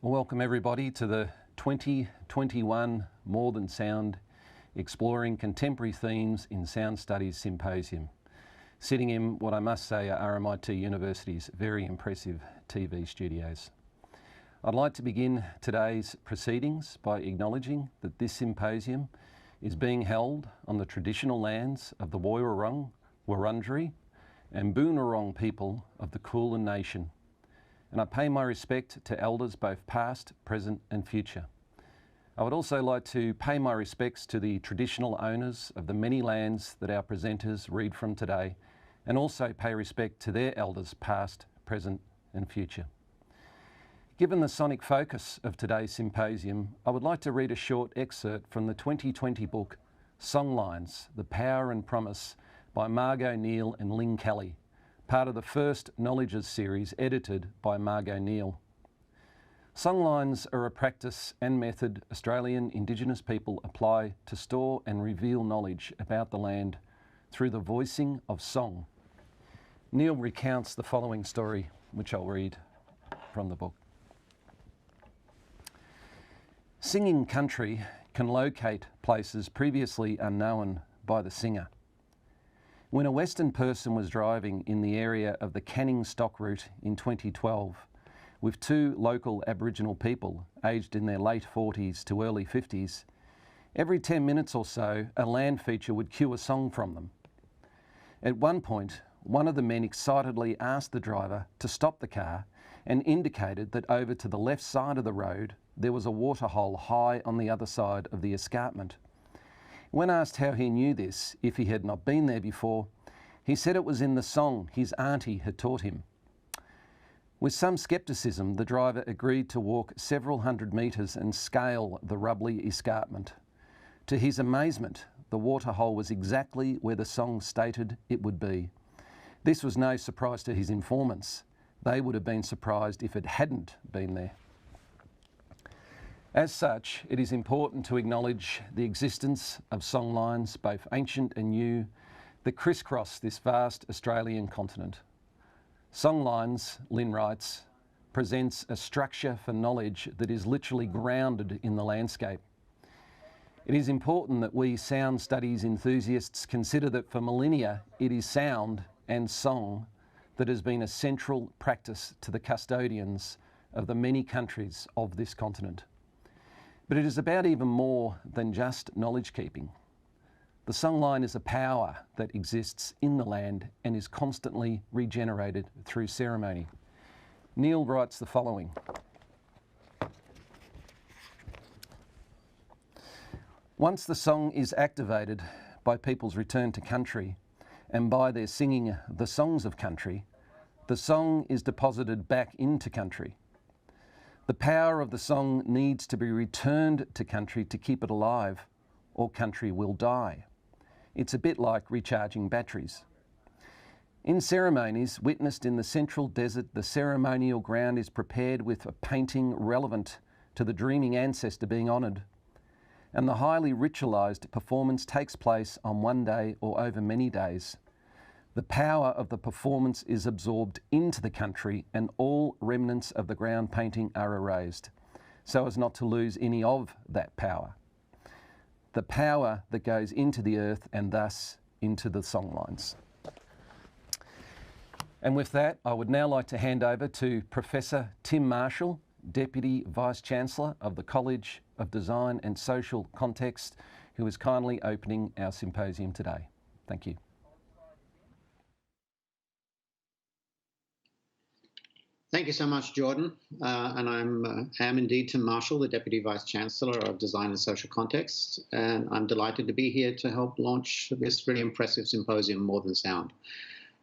Welcome everybody to the 2021 More Than Sound Exploring Contemporary Themes in Sound Studies Symposium, sitting in what I must say are RMIT University's very impressive TV studios. I'd like to begin today's proceedings by acknowledging that this symposium is being held on the traditional lands of the Woiwurrung, Wurundjeri and Boonwurrung people of the Kulin Nation, and I pay my respect to elders both past, present and future. I would also like to pay my respects to the traditional owners of the many lands that our presenters read from today, and also pay respect to their elders past, present and future. Given the sonic focus of today's symposium, I would like to read a short excerpt from the 2020 book Songlines, The Power and Promise by Margot Neal and Ling Kelly, part of the first Knowledges series edited by Margot Neal. Songlines are a practice and method Australian Indigenous people apply to store and reveal knowledge about the land through the voicing of song. Neal recounts the following story, which I'll read from the book. Singing country can locate places previously unknown by the singer. When a Western person was driving in the area of the Canning Stock Route in 2012 with two local Aboriginal people aged in their late 40s to early 50s, every 10 minutes or so a land feature would cue a song from them. At one point, one of the men excitedly asked the driver to stop the car and indicated that over to the left side of the road there was a waterhole high on the other side of the escarpment. When asked how he knew this, if he had not been there before, he said it was in the song his auntie had taught him. With some scepticism, the driver agreed to walk several hundred metres and scale the rubbly escarpment. To his amazement, the waterhole was exactly where the song stated it would be. This was no surprise to his informants. They would have been surprised if it hadn't been there. As such, it is important to acknowledge the existence of songlines, both ancient and new, that crisscross this vast Australian continent. Songlines, Lynn writes, presents a structure for knowledge that is literally grounded in the landscape. It is important that we sound studies enthusiasts consider that for millennia it is sound and song that has been a central practice to the custodians of the many countries of this continent. But it is about even more than just knowledge keeping. The songline is a power that exists in the land and is constantly regenerated through ceremony. Neal writes the following. Once the song is activated by people's return to country and by their singing the songs of country, the song is deposited back into country. The power of the song needs to be returned to country to keep it alive, or country will die. It's a bit like recharging batteries. In ceremonies witnessed in the central desert, the ceremonial ground is prepared with a painting relevant to the dreaming ancestor being honoured, and the highly ritualised performance takes place on one day or over many days. The power of the performance is absorbed into the country and all remnants of the ground painting are erased, so as not to lose any of that power. The power that goes into the earth and thus into the songlines. And with that, I would now like to hand over to Professor Tim Marshall, Deputy Vice-Chancellor of the College of Design and Social Context, who is kindly opening our symposium today. Thank you. Thank you so much, Jordan. And I am indeed Tim Marshall, the Deputy Vice-Chancellor of Design and Social Context, and I'm delighted to be here to help launch this really impressive symposium, More Than Sound.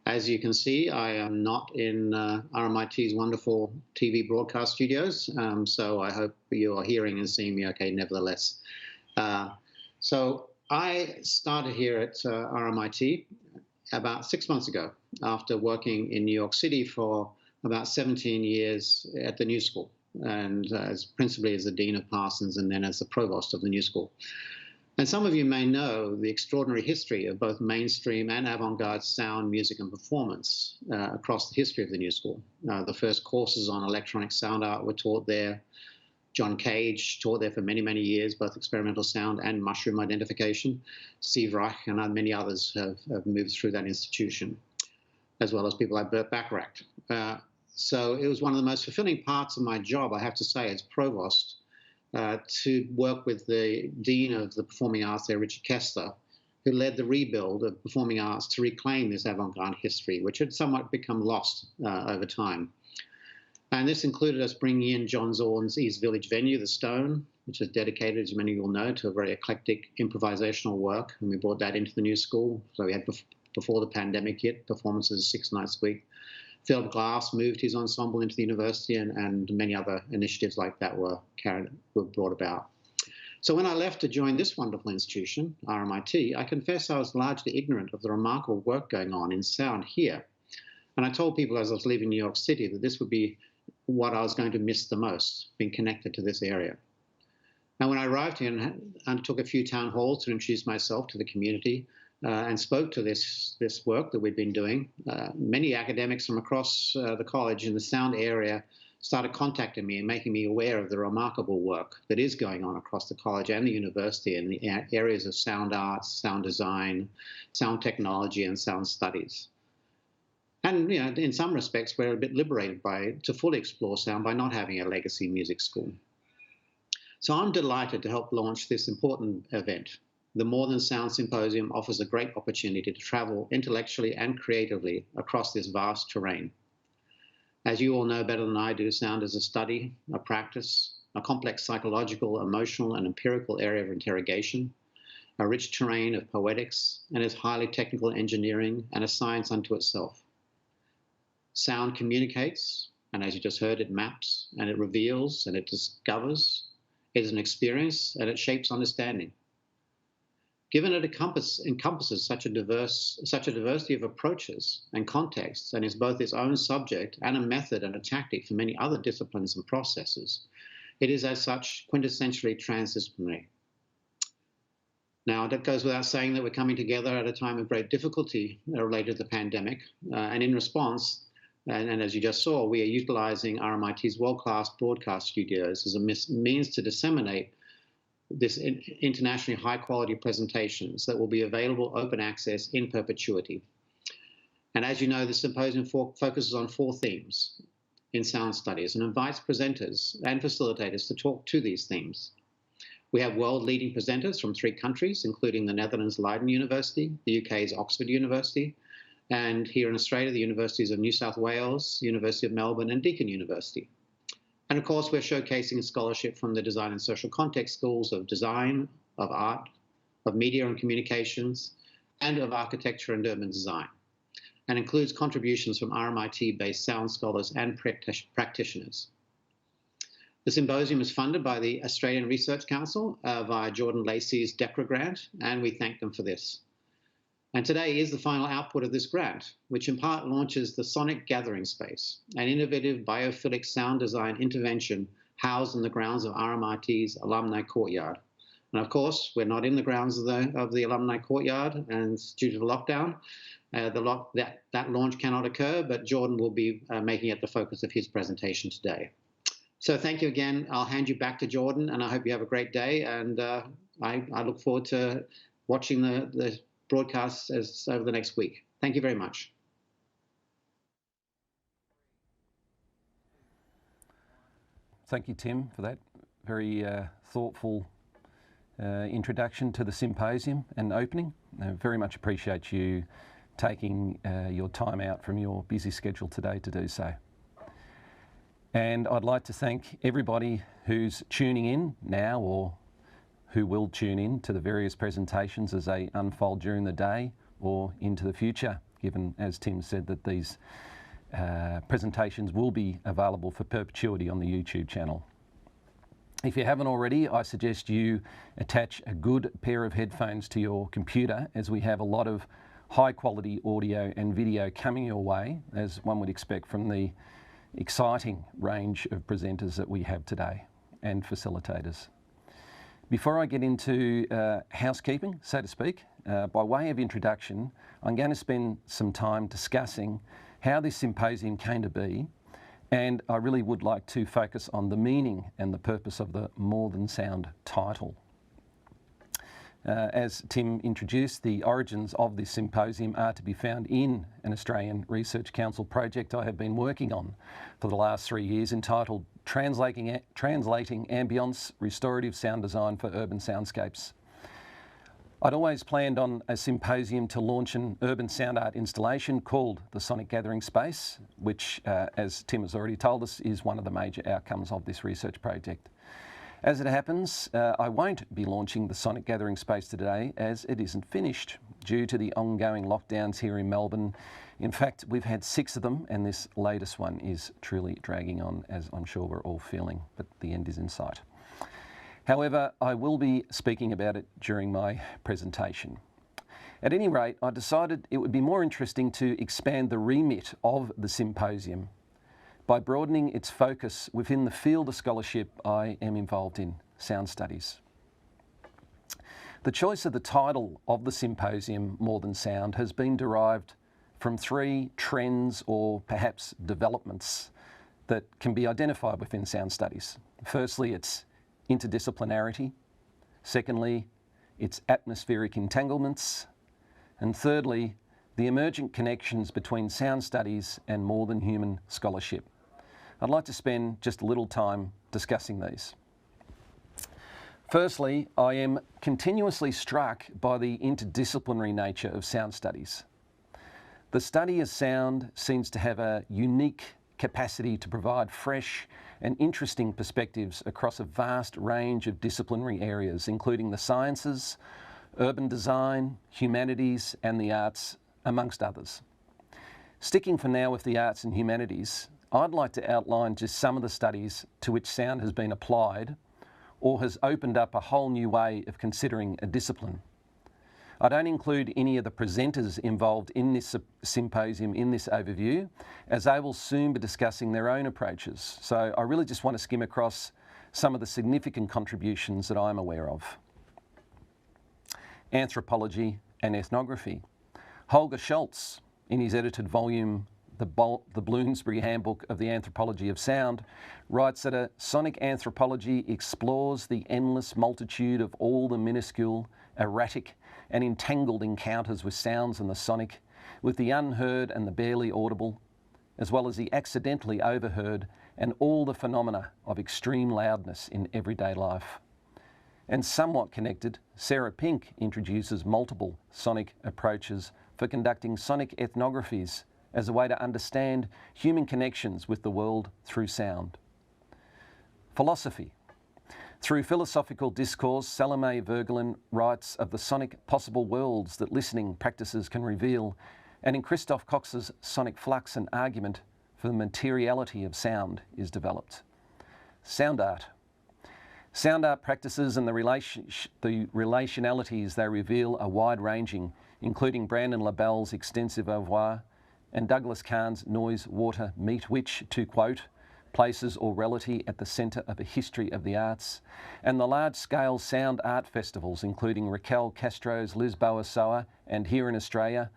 As you can see, I am not in RMIT's wonderful TV broadcast studios, so I hope you are hearing and seeing me okay nevertheless. So I started here at RMIT about 6 months ago after working in New York City for about 17 years at the New School, and principally as the Dean of Parsons and then as the Provost of the New School. And some of you may know the extraordinary history of both mainstream and avant-garde sound, music, and performance across the history of the New School. The first courses on electronic sound art were taught there. John Cage taught there for many, many years, both experimental sound and mushroom identification. Steve Reich and many others have moved through that institution, as well as people like Burt Bacharach. So it was one of the most fulfilling parts of my job, I have to say, as provost, to work with the Dean of the Performing Arts there, Richard Kessler, who led the rebuild of performing arts to reclaim this avant-garde history, which had somewhat become lost over time. And this included us bringing in John Zorn's East Village venue, The Stone, which is dedicated, as many of you will know, to a very eclectic improvisational work. And we brought that into the New School. So we had, before the pandemic hit, performances 6 nights a week. Philip Glass moved his ensemble into the university, and many other initiatives like that were brought about. So when I left to join this wonderful institution, RMIT, I confess I was largely ignorant of the remarkable work going on in sound here. And I told people as I was leaving New York City that this would be what I was going to miss the most, being connected to this area. Now, when I arrived here and undertook a few town halls to introduce myself to the community, and spoke to this work that we've been doing, many academics from across the college in the sound area started contacting me and making me aware of the remarkable work that is going on across the college and the university in the areas of sound arts, sound design, sound technology, and sound studies. And in some respects, we're a bit liberated to fully explore sound by not having a legacy music school. So I'm delighted to help launch this important event. The More Than Sound Symposium offers a great opportunity to travel intellectually and creatively across this vast terrain. As you all know better than I do, sound is a study, a practice, a complex psychological, emotional, and empirical area of interrogation, a rich terrain of poetics, and is highly technical engineering and a science unto itself. Sound communicates, and as you just heard, it maps, and it reveals, and it discovers. It is an experience, and it shapes understanding. Given it encompasses such a diversity of approaches and contexts, and is both its own subject and a method and a tactic for many other disciplines and processes, it is as such quintessentially transdisciplinary. Now, that goes without saying that we're coming together at a time of great difficulty related to the pandemic, and in response, and as you just saw, we are utilizing RMIT's world-class broadcast studios as a means to disseminate this internationally high-quality presentations that will be available open access in perpetuity. And as you know, the symposium focuses on 4 themes in sound studies and invites presenters and facilitators to talk to these themes. We have world-leading presenters from 3 countries, including the Netherlands' Leiden University, the UK's Oxford University, and here in Australia, the Universities of New South Wales, University of Melbourne, and Deakin University. And of course, we're showcasing scholarship from the design and social context schools of design, of art, of media and communications, and of architecture and urban design, and includes contributions from RMIT-based sound scholars and practitioners. The symposium is funded by the Australian Research Council via Jordan Lacey's DECRA grant, and we thank them for this. And today is the final output of this grant, which in part launches the Sonic Gathering Space, an innovative biophilic sound design intervention housed in the grounds of RMIT's Alumni Courtyard. And of course, we're not in the grounds of the Alumni Courtyard, and due to the lockdown, that launch cannot occur, but Jordan will be making it the focus of his presentation today. So thank you again. I'll hand you back to Jordan, and I hope you have a great day. And I look forward to watching the broadcasts over the next week. Thank you very much. Thank you, Tim, for that very thoughtful introduction to the symposium and opening. I very much appreciate you taking your time out from your busy schedule today to do so. And I'd like to thank everybody who's tuning in now or who will tune in to the various presentations as they unfold during the day or into the future, given, as Tim said, that these presentations will be available for perpetuity on the YouTube channel. If you haven't already, I suggest you attach a good pair of headphones to your computer, as we have a lot of high quality audio and video coming your way, as one would expect from the exciting range of presenters that we have today and facilitators. Before I get into housekeeping, so to speak, by way of introduction, I'm going to spend some time discussing how this symposium came to be, and I really would like to focus on the meaning and the purpose of the More Than Sound title. As Tim introduced, the origins of this symposium are to be found in an Australian Research Council project I have been working on for the last 3 years, entitled Translating Ambience, Restorative Sound Design for Urban Soundscapes. I'd always planned on a symposium to launch an urban sound art installation called the Sonic Gathering Space, which, as Tim has already told us, is one of the major outcomes of this research project. As it happens, I won't be launching the Sonic Gathering Space today, as it isn't finished due to the ongoing lockdowns here in Melbourne. In fact, we've had 6 of them, and this latest one is truly dragging on, as I'm sure we're all feeling, but the end is in sight. However, I will be speaking about it during my presentation. At any rate, I decided it would be more interesting to expand the remit of the symposium by broadening its focus within the field of scholarship I am involved in, sound studies. The choice of the title of the symposium, More Than Sound, has been derived from 3 trends or perhaps developments that can be identified within sound studies. Firstly, it's interdisciplinarity. Secondly, its atmospheric entanglements. And thirdly, the emergent connections between sound studies and more than human scholarship. I'd like to spend just a little time discussing these. Firstly, I am continuously struck by the interdisciplinary nature of sound studies. The study of sound seems to have a unique capacity to provide fresh and interesting perspectives across a vast range of disciplinary areas, including the sciences, urban design, humanities, and the arts, amongst others. Sticking for now with the arts and humanities, I'd like to outline just some of the studies to which sound has been applied or has opened up a whole new way of considering a discipline. I don't include any of the presenters involved in this symposium in this overview, as they will soon be discussing their own approaches. So I really just want to skim across some of the significant contributions that I'm aware of. Anthropology and ethnography. Holger Schultz, in his edited volume, The Bloomsbury Handbook of the Anthropology of Sound, writes that a sonic anthropology explores the endless multitude of all the minuscule, erratic, and entangled encounters with sounds and the sonic, with the unheard and the barely audible, as well as the accidentally overheard and all the phenomena of extreme loudness in everyday life. And somewhat connected, Sarah Pink introduces multiple sonic approaches for conducting sonic ethnographies as a way to understand human connections with the world through sound. Philosophy. Through philosophical discourse, Salome Vergelin writes of the sonic possible worlds that listening practices can reveal, and in Christoph Cox's Sonic Flux, an argument for the materiality of sound is developed. Sound art. Sound art practices and the relationalities they reveal are wide-ranging, including Brandon LaBelle's extensive oeuvre and Douglas Kahn's Noise, Water, Meat, which, to quote, places aurality at the centre of a history of the arts, and the large-scale sound art festivals, including Raquel Castro's Lisboa Soa, and here in Australia,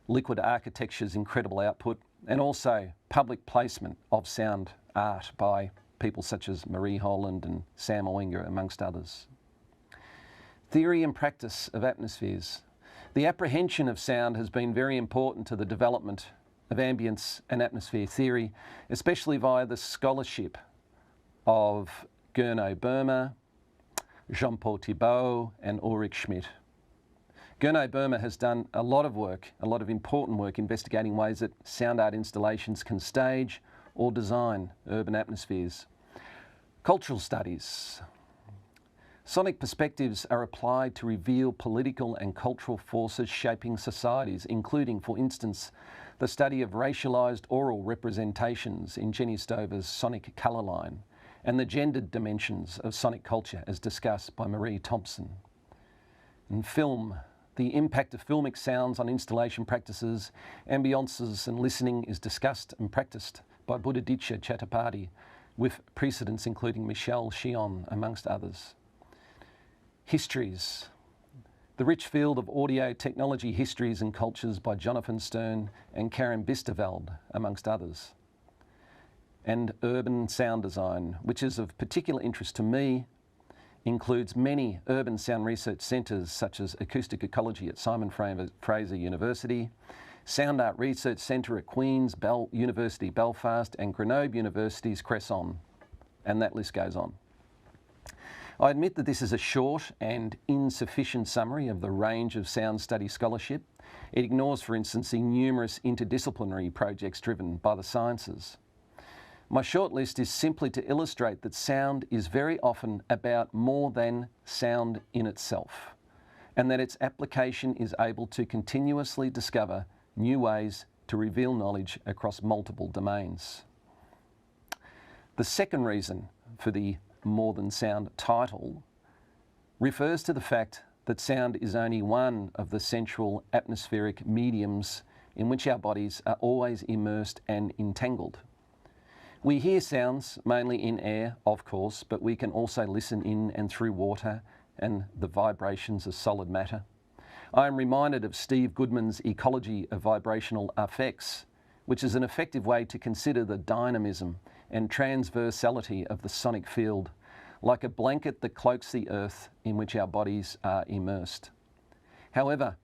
Liquid Architecture's incredible output, and also public placement of sound art by people such as Marie Holland and Sam Owinger, amongst others. Theory and practice of atmospheres. The apprehension of sound has been very important to the development of ambience and atmosphere theory, especially via the scholarship of Gurno Burma, Jean-Paul Thibault, and Ulrich Schmidt. Gurno Burma has done a lot of work, a lot of important work, investigating ways that sound art installations can stage or design urban atmospheres. Cultural studies. Sonic perspectives are applied to reveal political and cultural forces shaping societies, including, for instance, the study of racialised oral representations in Jenny Stover's Sonic Colour Line, and the gendered dimensions of sonic culture as discussed by Marie Thompson. And film. The impact of filmic sounds on installation practices, ambiances and listening is discussed and practiced by Buddhaditya Chattopadhyay, with precedents including Michel Chion, amongst others. Histories. The rich field of audio technology histories and cultures by Jonathan Stern and Karen Bisterveld, amongst others. And urban sound design, which is of particular interest to me, includes many urban sound research centres such as Acoustic Ecology at Simon Fraser University, Sound Art Research Centre at Queen's University Belfast and Grenoble University's Cresson, and that list goes on. I admit that this is a short and insufficient summary of the range of sound study scholarship. It ignores, for instance, the numerous interdisciplinary projects driven by the sciences. My short list is simply to illustrate that sound is very often about more than sound in itself, and that its application is able to continuously discover new ways to reveal knowledge across multiple domains. The second reason for the More Than Sound title refers to the fact that sound is only one of the central atmospheric mediums in which our bodies are always immersed and entangled. We hear sounds mainly in air, of course, but we can also listen in and through water and the vibrations of solid matter. I am reminded of Steve Goodman's Ecology of Vibrational Effects, which is an effective way to consider the dynamism and transversality of the sonic field, like a blanket that cloaks the earth in which our bodies are immersed. However,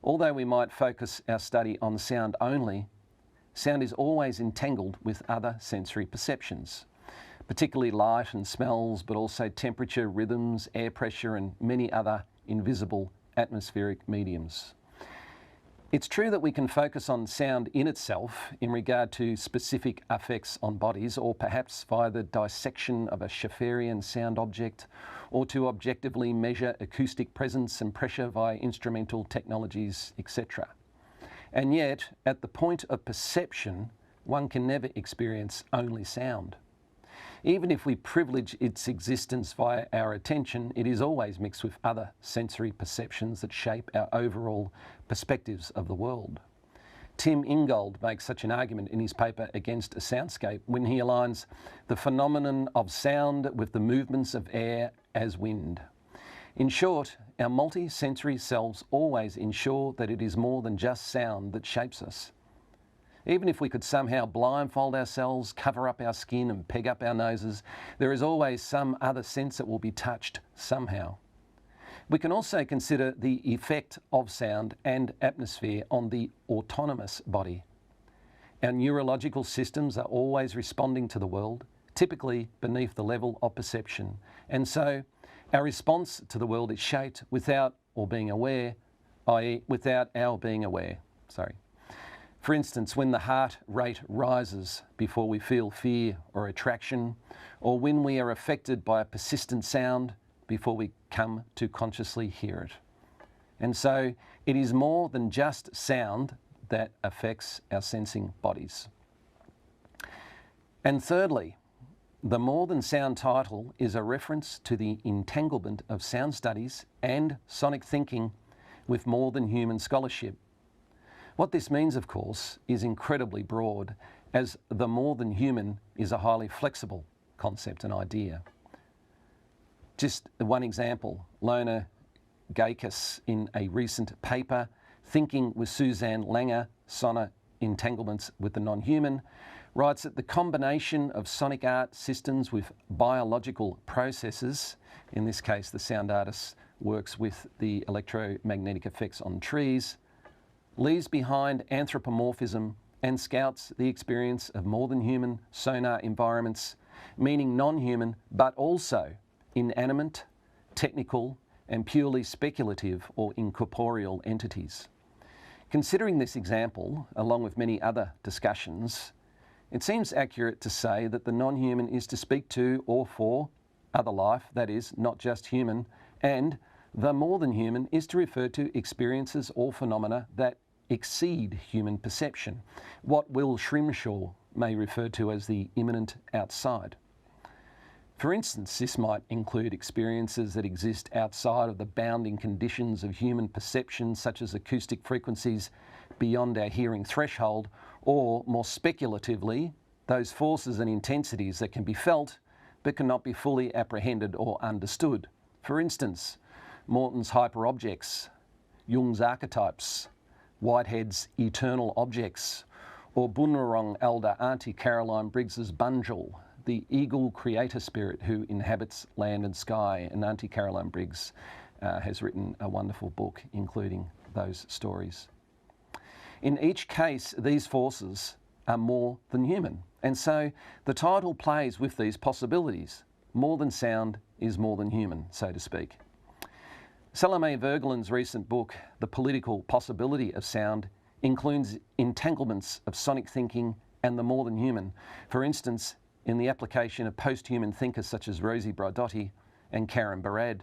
although we might focus our study on sound only, sound is always entangled with other sensory perceptions, particularly light and smells, but also temperature, rhythms, air pressure, and many other invisible atmospheric mediums. It's true that we can focus on sound in itself in regard to specific effects on bodies, or perhaps via the dissection of a Schaefferian sound object, or to objectively measure acoustic presence and pressure via instrumental technologies, etc. And yet, at the point of perception, one can never experience only sound. Even if we privilege its existence via our attention, it is always mixed with other sensory perceptions that shape our overall perspectives of the world. Tim Ingold makes such an argument in his paper Against a Soundscape when he aligns the phenomenon of sound with the movements of air as wind. In short, our multi-sensory selves always ensure that it is more than just sound that shapes us. Even if we could somehow blindfold ourselves, cover up our skin and peg up our noses, there is always some other sense that will be touched somehow. We can also consider the effect of sound and atmosphere on the autonomous body. Our neurological systems are always responding to the world, typically beneath the level of perception. And so our response to the world is shaped without or being aware, i.e. without our being aware. For instance, when the heart rate rises before we feel fear or attraction, or when we are affected by a persistent sound before we come to consciously hear it. And so it is more than just sound that affects our sensing bodies. And thirdly, the More Than Sound title is a reference to the entanglement of sound studies and sonic thinking with more than human scholarship. What this means, of course, is incredibly broad, as the more than human is a highly flexible concept and idea. Just one example, Lona Gakis in a recent paper, Thinking with Suzanne Langer, Sonic Entanglements with the Non-Human, writes that the combination of sonic art systems with biological processes, in this case the sound artist works with the electromagnetic effects on trees, leaves behind anthropomorphism and scouts the experience of more than human sonar environments, meaning non-human but also inanimate, technical and purely speculative or incorporeal entities. Considering this example, along with many other discussions, it seems accurate to say that the non-human is to speak to or for other life, that is, not just human, and the more than human is to refer to experiences or phenomena that exceed human perception, what Will Shrimshaw may refer to as the immanent outside. For instance, this might include experiences that exist outside of the bounding conditions of human perception, such as acoustic frequencies beyond our hearing threshold, or more speculatively, those forces and intensities that can be felt but cannot be fully apprehended or understood. For instance, Morton's hyperobjects, Jung's archetypes, Whitehead's eternal objects, or Bunurong elder Auntie Caroline Briggs's Bunjil, the eagle creator spirit who inhabits land and sky. And Auntie Caroline Briggs has written a wonderful book including those stories. In each case, these forces are more than human. And so the title plays with these possibilities. More than sound is more than human, so to speak. Salome Vergelin's recent book, The Political Possibility of Sound, includes entanglements of sonic thinking and the more than human. For instance, in the application of post-human thinkers such as Rosie Braidotti and Karen Barad.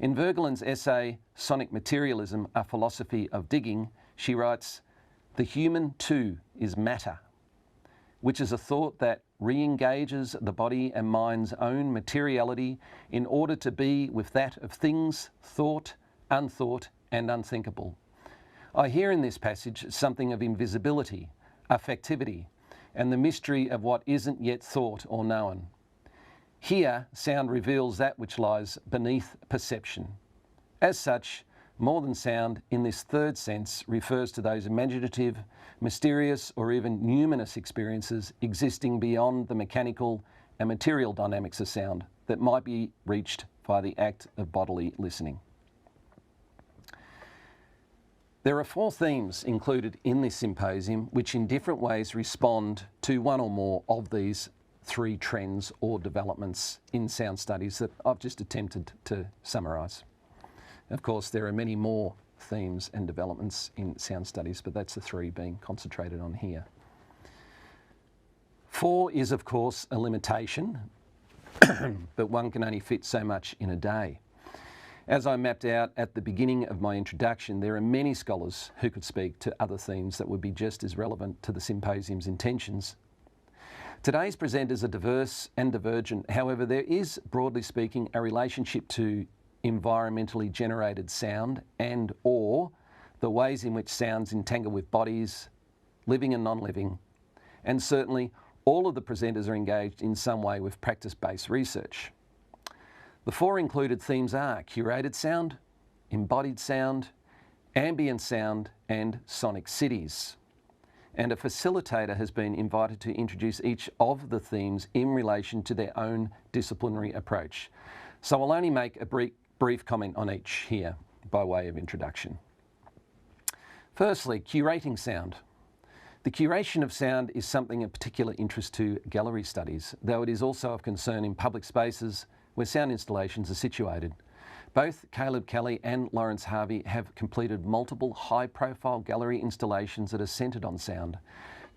In Vergelin's essay, Sonic Materialism, A Philosophy of Digging, she writes, "The human too is matter," which is a thought that re-engages the body and mind's own materiality in order to be with that of things thought, unthought, and unthinkable. I hear in this passage something of invisibility, affectivity, and the mystery of what isn't yet thought or known. Here, sound reveals that which lies beneath perception. As such, more than sound, in this third sense, refers to those imaginative, mysterious, or even numinous experiences existing beyond the mechanical and material dynamics of sound that might be reached by the act of bodily listening. There are 4 themes included in this symposium which in different ways respond to one or more of these 3 trends or developments in sound studies that I've just attempted to summarise. Of course, there are many more themes and developments in sound studies, but that's the 3 being concentrated on here. 4 is, of course, a limitation, but one can only fit so much in a day. As I mapped out at the beginning of my introduction, there are many scholars who could speak to other themes that would be just as relevant to the symposium's intentions. Today's presenters are diverse and divergent. However, there is, broadly speaking, a relationship to environmentally generated sound and or the ways in which sounds entangle with bodies, living and non-living, and certainly all of the presenters are engaged in some way with practice-based research. The 4 included themes are curated sound, embodied sound, ambient sound, and sonic cities. And a facilitator has been invited to introduce each of the themes in relation to their own disciplinary approach. So I'll only make a brief comment on each here by way of introduction. Firstly, curating sound. The curation of sound is something of particular interest to gallery studies, though it is also of concern in public spaces where sound installations are situated. Both Caleb Kelly and Lawrence Harvey have completed multiple high-profile gallery installations that are centred on sound.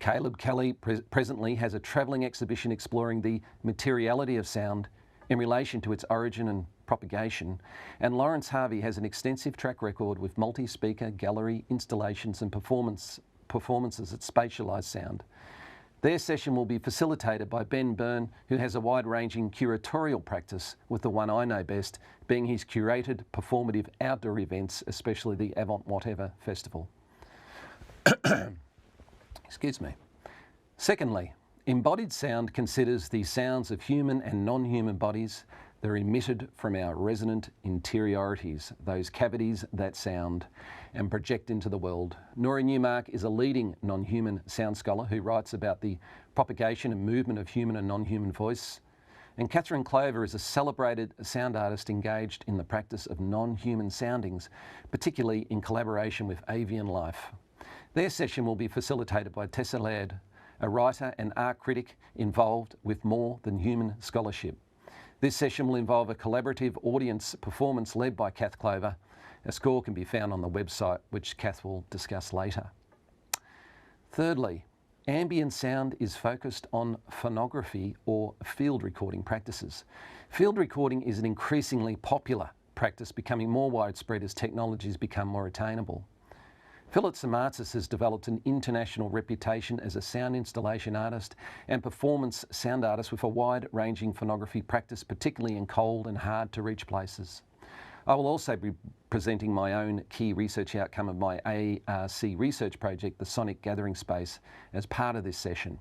Caleb Kelly presently has a travelling exhibition exploring the materiality of sound in relation to its origin and propagation, and Lawrence Harvey has an extensive track record with multi-speaker gallery installations and performances at Spatialized Sound. Their session will be facilitated by Byrne, who has a wide-ranging curatorial practice, with the one I know best being his curated performative outdoor events, especially the Avant Whatever Festival. Excuse me. Secondly, embodied sound considers the sounds of human and non-human bodies that are emitted from our resonant interiorities, those cavities that sound, and project into the world. Nora Newmark is a leading non-human sound scholar who writes about the propagation and movement of human and non-human voice. And Catherine Clover is a celebrated sound artist engaged in the practice of non-human soundings, particularly in collaboration with avian life. Their session will be facilitated by Tessa Laird, a writer and art critic involved with more than human scholarship. This session will involve a collaborative audience performance led by Kath Clover. A score can be found on the website, which Kath will discuss later. Thirdly, ambient sound is focused on phonography or field recording practices. Field recording is an increasingly popular practice, becoming more widespread as technologies become more attainable. Philip Samatzis has developed an international reputation as a sound installation artist and performance sound artist with a wide-ranging phonography practice, particularly in cold and hard-to-reach places. I will also be presenting my own key research outcome of my ARC research project, the Sonic Gathering Space, as part of this session.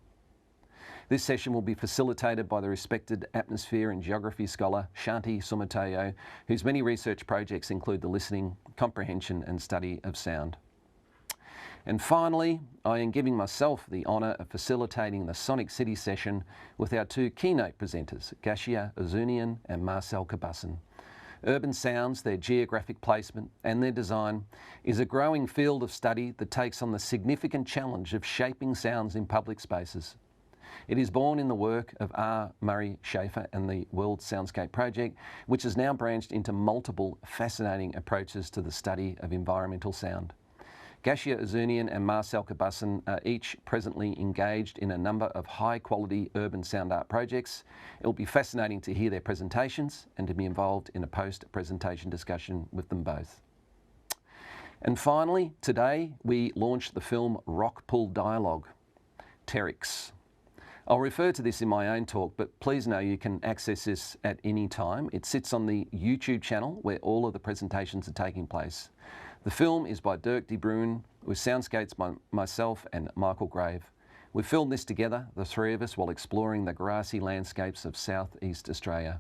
This session will be facilitated by the respected atmosphere and geography scholar Shanti Sumateo, whose many research projects include the listening, comprehension and study of sound. And finally, I am giving myself the honour of facilitating the Sonic City session with our two keynote presenters, Gashia Ozunian and Marcel Cabusson. Urban sounds, their geographic placement and their design is a growing field of study that takes on the significant challenge of shaping sounds in public spaces. It is born in the work of R. Murray Schafer and the World Soundscape Project, which has now branched into multiple fascinating approaches to the study of environmental sound. Gashia Ozunian and Marcel Cabusson are each presently engaged in a number of high-quality urban sound art projects. It will be fascinating to hear their presentations and to be involved in a post-presentation discussion with them both. And finally, today we launched the film Rock Pull Dialogue, Terix. I'll refer to this in my own talk, but please know you can access this at any time. It sits on the YouTube channel where all of the presentations are taking place. The film is by Dirk de Bruin, with soundscapes by myself and Michael Grave. We filmed this together, the three of us, while exploring the grassy landscapes of southeast Australia.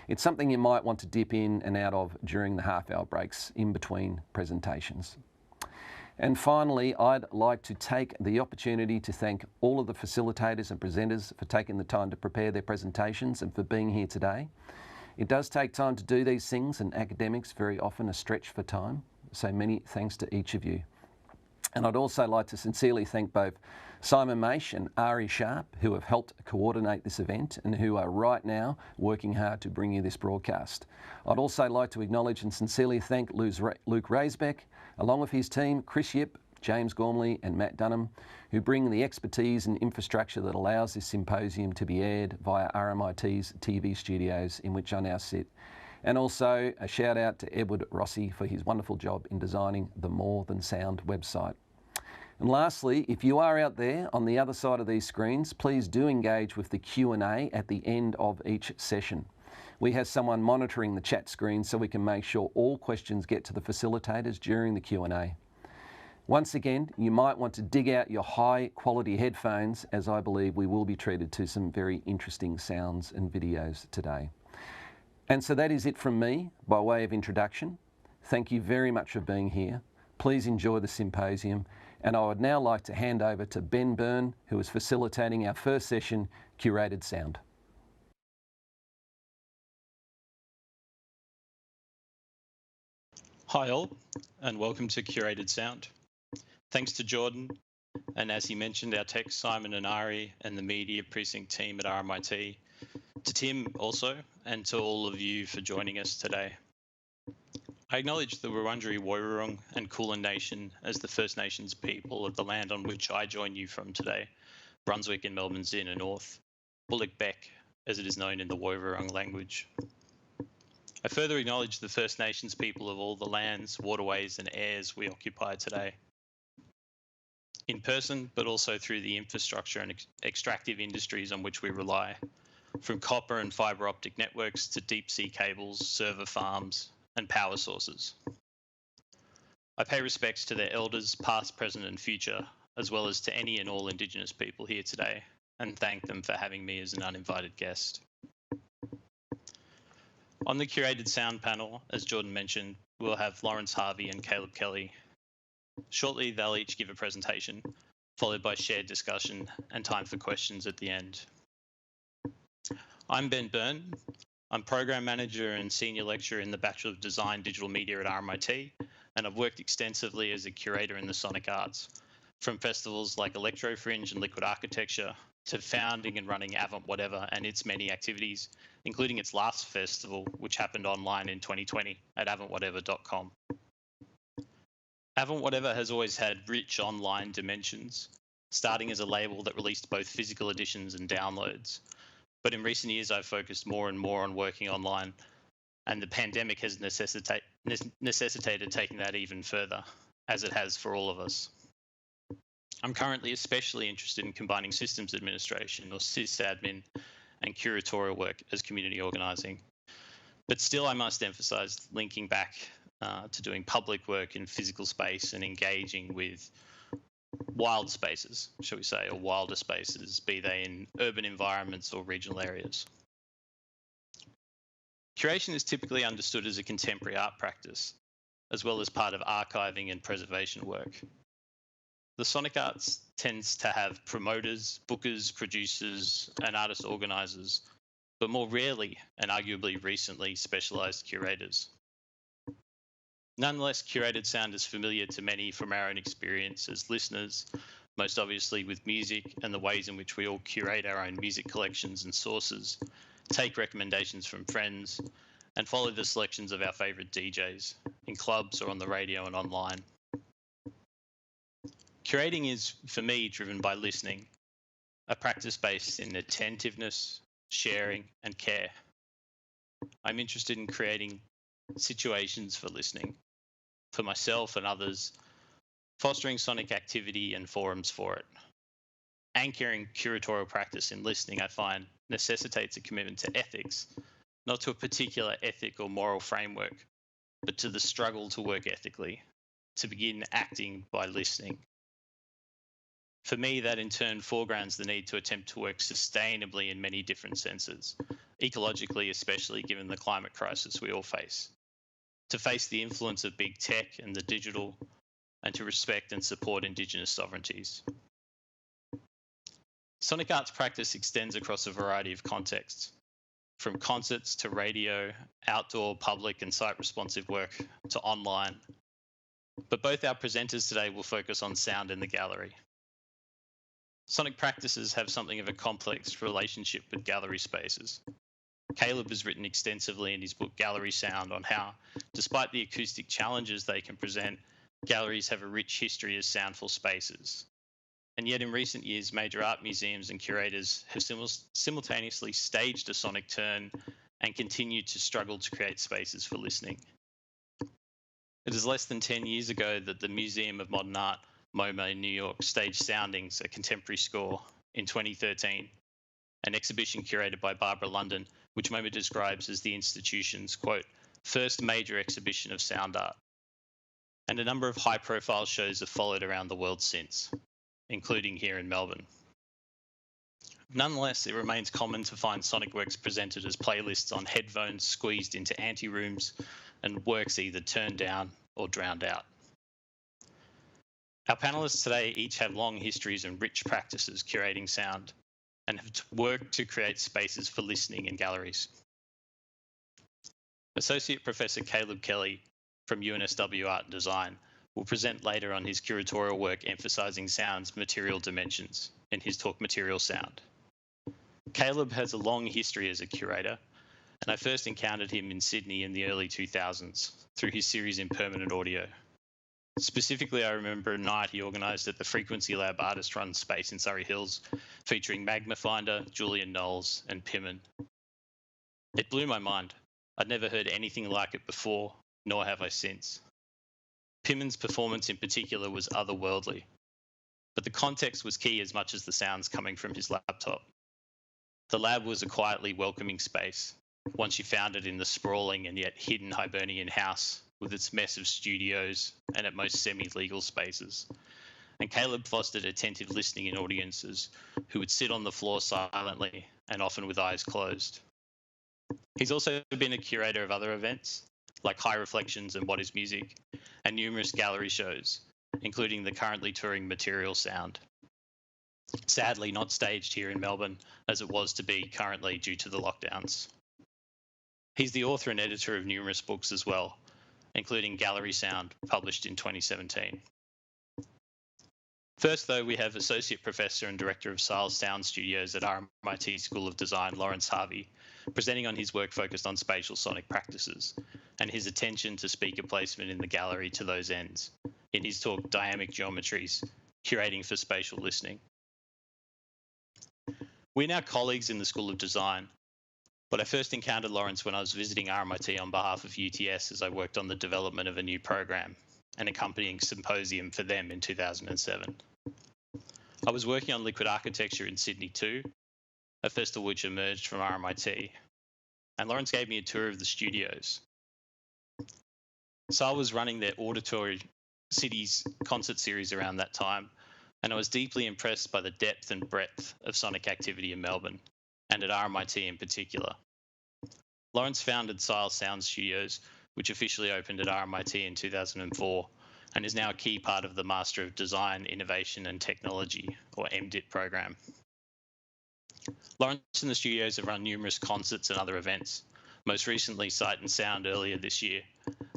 It's something you might want to dip in and out of during the half-hour breaks in between presentations. And finally, I'd like to take the opportunity to thank all of the facilitators and presenters for taking the time to prepare their presentations and for being here today. It does take time to do these things, and academics very often are stretched for time. So many thanks to each of you. And I'd also like to sincerely thank both Simon Maish and Ari Sharp, who have helped coordinate this event and who are right now working hard to bring you this broadcast. I'd also like to acknowledge and sincerely thank Luke Raisbeck, along with his team, Chris Yip, James Gormley and Matt Dunham, who bring the expertise and infrastructure that allows this symposium to be aired via RMIT's TV studios in which I now sit. And also a shout out to Edward Rossi for his wonderful job in designing the More Than Sound website. And lastly, if you are out there on the other side of these screens, please do engage with the Q&A at the end of each session. We have someone monitoring the chat screen so we can make sure all questions get to the facilitators during the Q&A. Once again, you might want to dig out your high quality headphones, as I believe we will be treated to some very interesting sounds and videos today. And so that is it from me by way of introduction. Thank you very much for being here. Please enjoy the symposium. And I would now like to hand over to Ben Byrne, who is facilitating our first session, Curated Sound. Hi all, and welcome to Curated Sound. Thanks to Jordan, and as he mentioned, our tech Simon and Ari, and the media precinct team at RMIT, to Tim also, and to all of you for joining us today. I acknowledge the Wurundjeri Woiwurrung and Kulin Nation as the First Nations people of the land on which I join you from today, Brunswick in Melbourne's inner north, Bullock Beck, as it is known in the Woiwurrung language. I further acknowledge the First Nations people of all the lands, waterways and airs we occupy today. In person, but also through the infrastructure and extractive industries on which we rely, from copper and fibre optic networks to deep sea cables, server farms and power sources. I pay respects to their elders, past, present and future, as well as to any and all Indigenous people here today, and thank them for having me as an uninvited guest. On the Curated Sound panel, as Jordan mentioned, we'll have Lawrence Harvey and Caleb Kelly. Shortly, they'll each give a presentation, followed by shared discussion and time for questions at the end. I'm Ben Byrne. I'm Program Manager and Senior Lecturer in the Bachelor of Design Digital Media at RMIT, and I've worked extensively as a curator in the sonic arts, from festivals like Electro Fringe and Liquid Architecture, to founding and running Avant Whatever and its many activities, including its last festival, which happened online in 2020 at avantwhatever.com. Avant Whatever has always had rich online dimensions, starting as a label that released both physical editions and downloads. But in recent years, I've focused more and more on working online, and the pandemic has necessitated taking that even further, as it has for all of us. I'm currently especially interested in combining systems administration, or sysadmin, and curatorial work as community organising. But still, I must emphasise linking back to doing public work in physical space and engaging with wild spaces, shall we say, or wilder spaces, be they in urban environments or regional areas. Curation is typically understood as a contemporary art practice, as well as part of archiving and preservation work. The sonic arts tends to have promoters, bookers, producers, and artist organisers, but more rarely, and arguably recently, specialised curators. Nonetheless, curated sound is familiar to many from our own experience as listeners, most obviously with music and the ways in which we all curate our own music collections and sources, take recommendations from friends, and follow the selections of our favourite DJs in clubs or on the radio and online. Curating is, for me, driven by listening, a practice based in attentiveness, sharing, and care. I'm interested in creating situations for listening, for myself and others, fostering sonic activity and forums for it. Anchoring curatorial practice in listening, I find, necessitates a commitment to ethics, not to a particular ethic or moral framework, but to the struggle to work ethically, to begin acting by listening. For me, that in turn foregrounds the need to attempt to work sustainably in many different senses, ecologically especially given the climate crisis we all face, to face the influence of big tech and the digital, and to respect and support Indigenous sovereignties. Sonic arts practice extends across a variety of contexts, from concerts to radio, outdoor, public and site-responsive work to online. But both our presenters today will focus on sound in the gallery. Sonic practices have something of a complex relationship with gallery spaces. Caleb has written extensively in his book Gallery Sound on how, despite the acoustic challenges they can present, galleries have a rich history as soundful spaces. And yet in recent years, major art museums and curators have simultaneously staged a sonic turn and continued to struggle to create spaces for listening. It is less than 10 years ago that the Museum of Modern Art, MoMA in New York, staged Soundings, a contemporary score, in 2013, an exhibition curated by Barbara London, which MoMA describes as the institution's, quote, first major exhibition of sound art. And a number of high-profile shows have followed around the world since, including here in Melbourne. Nonetheless, it remains common to find sonic works presented as playlists on headphones squeezed into anterooms and works either turned down or drowned out. Our panellists today each have long histories and rich practices curating sound and have worked to create spaces for listening in galleries. Associate Professor Caleb Kelly from UNSW Art and Design will present later on his curatorial work emphasising sound's material dimensions in his talk Material Sound. Caleb has a long history as a curator, and I first encountered him in Sydney in the early 2000s through his series Impermanent Audio. Specifically, I remember a night he organised at the Frequency Lab artist-run space in Surrey Hills, featuring Magma Finder, Julian Knowles, and Pimmon. It blew my mind. I'd never heard anything like it before, nor have I since. Pimmon's performance in particular was otherworldly, but the context was key as much as the sounds coming from his laptop. The lab was a quietly welcoming space, once you found it in the sprawling and yet hidden Hibernian house with its mess of studios and at most semi-legal spaces. And Caleb fostered attentive listening in audiences who would sit on the floor silently and often with eyes closed. He's also been a curator of other events, like High Reflections and What is Music, and numerous gallery shows, including the currently touring Material Sound. Sadly not staged here in Melbourne, as it was to be currently due to the lockdowns. He's the author and editor of numerous books as well, including Gallery Sound, published in 2017. First, though, we have Associate Professor and Director of Sales Sound Studios at RMIT School of Design, Lawrence Harvey, presenting on his work focused on spatial sonic practices and his attention to speaker placement in the gallery to those ends, in his talk Dynamic Geometries, Curating for Spatial Listening. We're now colleagues in the School of Design, but I first encountered Lawrence when I was visiting RMIT on behalf of UTS as I worked on the development of a new program, an accompanying symposium for them in 2007. I was working on liquid architecture in Sydney too, a festival which emerged from RMIT, and Lawrence gave me a tour of the studios. SAL was running their Auditory Cities concert series around that time, and I was deeply impressed by the depth and breadth of sonic activity in Melbourne, and at RMIT in particular. Lawrence founded Sile Sound Studios, which officially opened at RMIT in 2004, and is now a key part of the Master of Design, Innovation and Technology, or MDIT program. Lawrence and the studios have run numerous concerts and other events, most recently Sight and Sound earlier this year,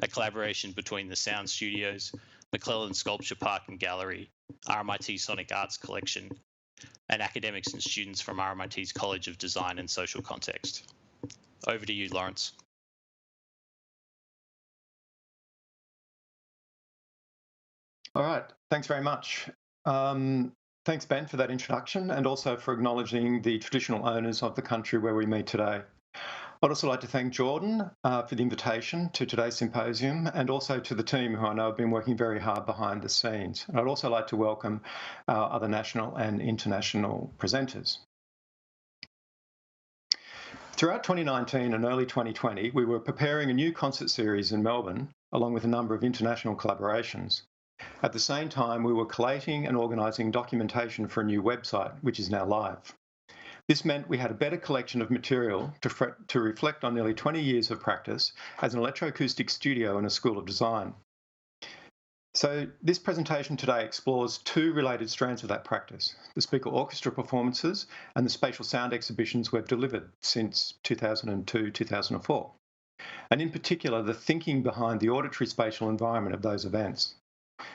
a collaboration between the Sound Studios, McClellan Sculpture Park and Gallery, RMIT Sonic Arts Collection, and academics and students from RMIT's College of Design and Social Context. Over to you, Lawrence. All right, thanks very much. Thanks, Ben, for that introduction and also for acknowledging the traditional owners of the country where we meet today. I'd also like to thank Jordan for the invitation to today's symposium and also to the team who I know have been working very hard behind the scenes. And I'd also like to welcome our other national and international presenters. Throughout 2019 and early 2020, we were preparing a new concert series in Melbourne, along with a number of international collaborations. At the same time, we were collating and organising documentation for a new website, which is now live. This meant we had a better collection of material to reflect on nearly 20 years of practice as an electroacoustic studio in a school of design. So this presentation today explores two related strands of that practice, the speaker orchestra performances and the spatial sound exhibitions we've delivered since 2002-2004, and in particular, the thinking behind the auditory spatial environment of those events.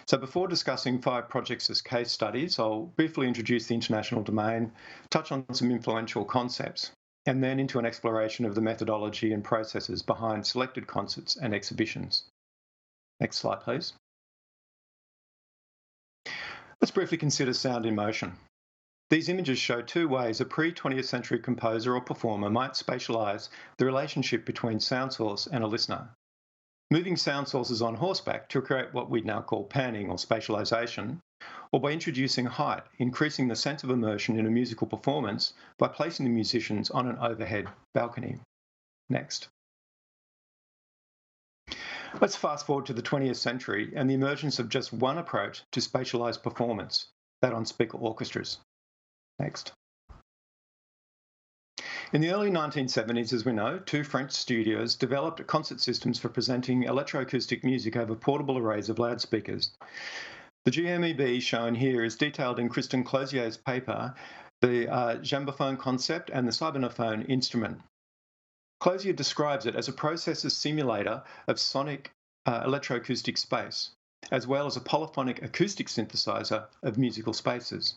So before discussing 5 projects as case studies, I'll briefly introduce the international domain, touch on some influential concepts, and then into an exploration of the methodology and processes behind selected concerts and exhibitions. Next slide, please. Let's briefly consider sound in motion. These images show 2 ways a pre-20th century composer or performer might spatialize the relationship between sound source and a listener. Moving sound sources on horseback to create what we'd now call panning or spatialization, or by introducing height, increasing the sense of immersion in a musical performance by placing the musicians on an overhead balcony. Next. Let's fast forward to the 20th century and the emergence of just one approach to spatialized performance, that on speaker orchestras. Next. In the early 1970s, as we know, 2 French studios developed concert systems for presenting electroacoustic music over portable arrays of loudspeakers. The GMEB shown here is detailed in Christian Closier's paper, the jambophone concept and the cybernophone instrument. Closier describes it as a processor simulator of sonic electroacoustic space, as well as a polyphonic acoustic synthesizer of musical spaces.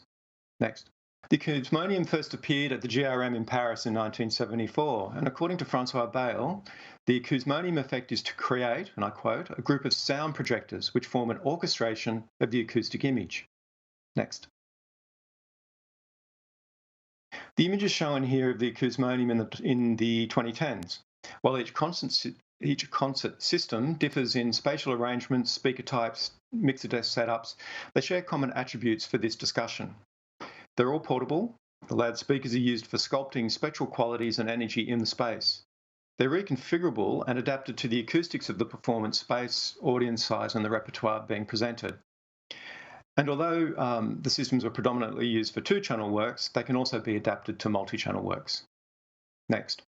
Next. The acousmonium first appeared at the GRM in Paris in 1974, and according to Francois Bayle, the acousmonium effect is to create, and I quote, a group of sound projectors which form an orchestration of the acoustic image. Next. The images shown here of the acousmonium in the 2010s. While each concert system differs in spatial arrangements, speaker types, mixer desk setups, they share common attributes for this discussion. They're all portable. The loudspeakers are used for sculpting spectral qualities and energy in the space. They're reconfigurable and adapted to the acoustics of the performance space, audience size, and the repertoire being presented. And although the systems are predominantly used for 2-channel works, they can also be adapted to multi-channel works. Next.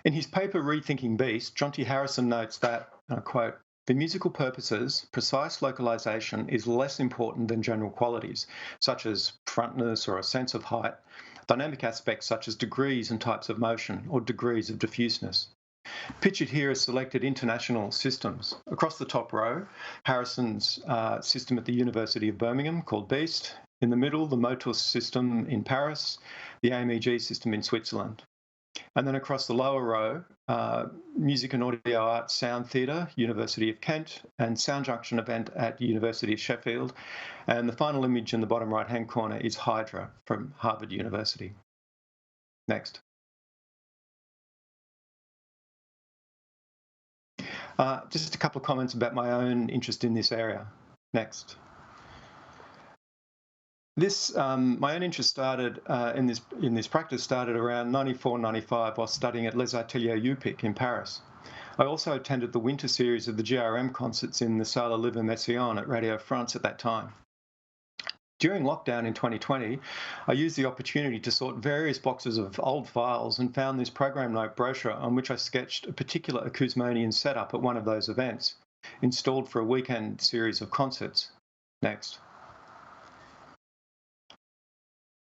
In his paper Rethinking Beast, John T. Harrison notes that, and I quote, "For musical purposes, precise localization is less important than general qualities, such as frontness or a sense of height, dynamic aspects such as degrees and types of motion or degrees of diffuseness." Pictured here is selected international systems. Across the top row, Harrison's system at the University of Birmingham called Beast. In the middle, the Motus system in Paris, the AMEG system in Switzerland. And then across the lower row, Music and Audio Arts Sound Theatre, University of Kent, and Sound Junction event at University of Sheffield. And the final image in the bottom right-hand corner is Hydra from Harvard University. Next. Just a couple of comments about my own interest in this area. Next. My own interest started in this practice started around 94-95 while studying at Les Ateliers UPIC in Paris. I also attended the winter series of the GRM concerts in the Sala Live Mission at Radio France at that time. During lockdown in 2020, I used the opportunity to sort various boxes of old files and found this program note brochure on which I sketched a particular Acousmonian setup at one of those events, installed for a weekend series of concerts. Next.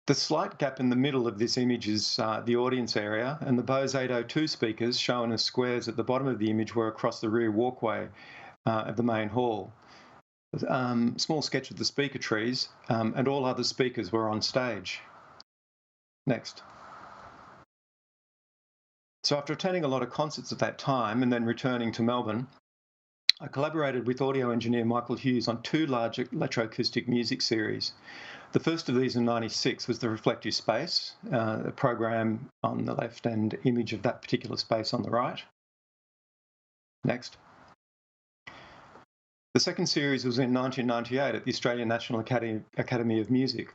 The slight gap in the middle of this image is the audience area, and the Bose 802 speakers shown as squares at the bottom of the image were across the rear walkway of the main hall. Small sketch of the speaker trees, and all other speakers were on stage. Next. So after attending a lot of concerts at that time and then returning to Melbourne, I collaborated with audio engineer Michael Hughes on 2 large electroacoustic music series. The first of these in '96 was the Reflective Space, a program on the left and image of that particular space on the right. Next. The second series was in 1998 at the Australian National Academy of Music.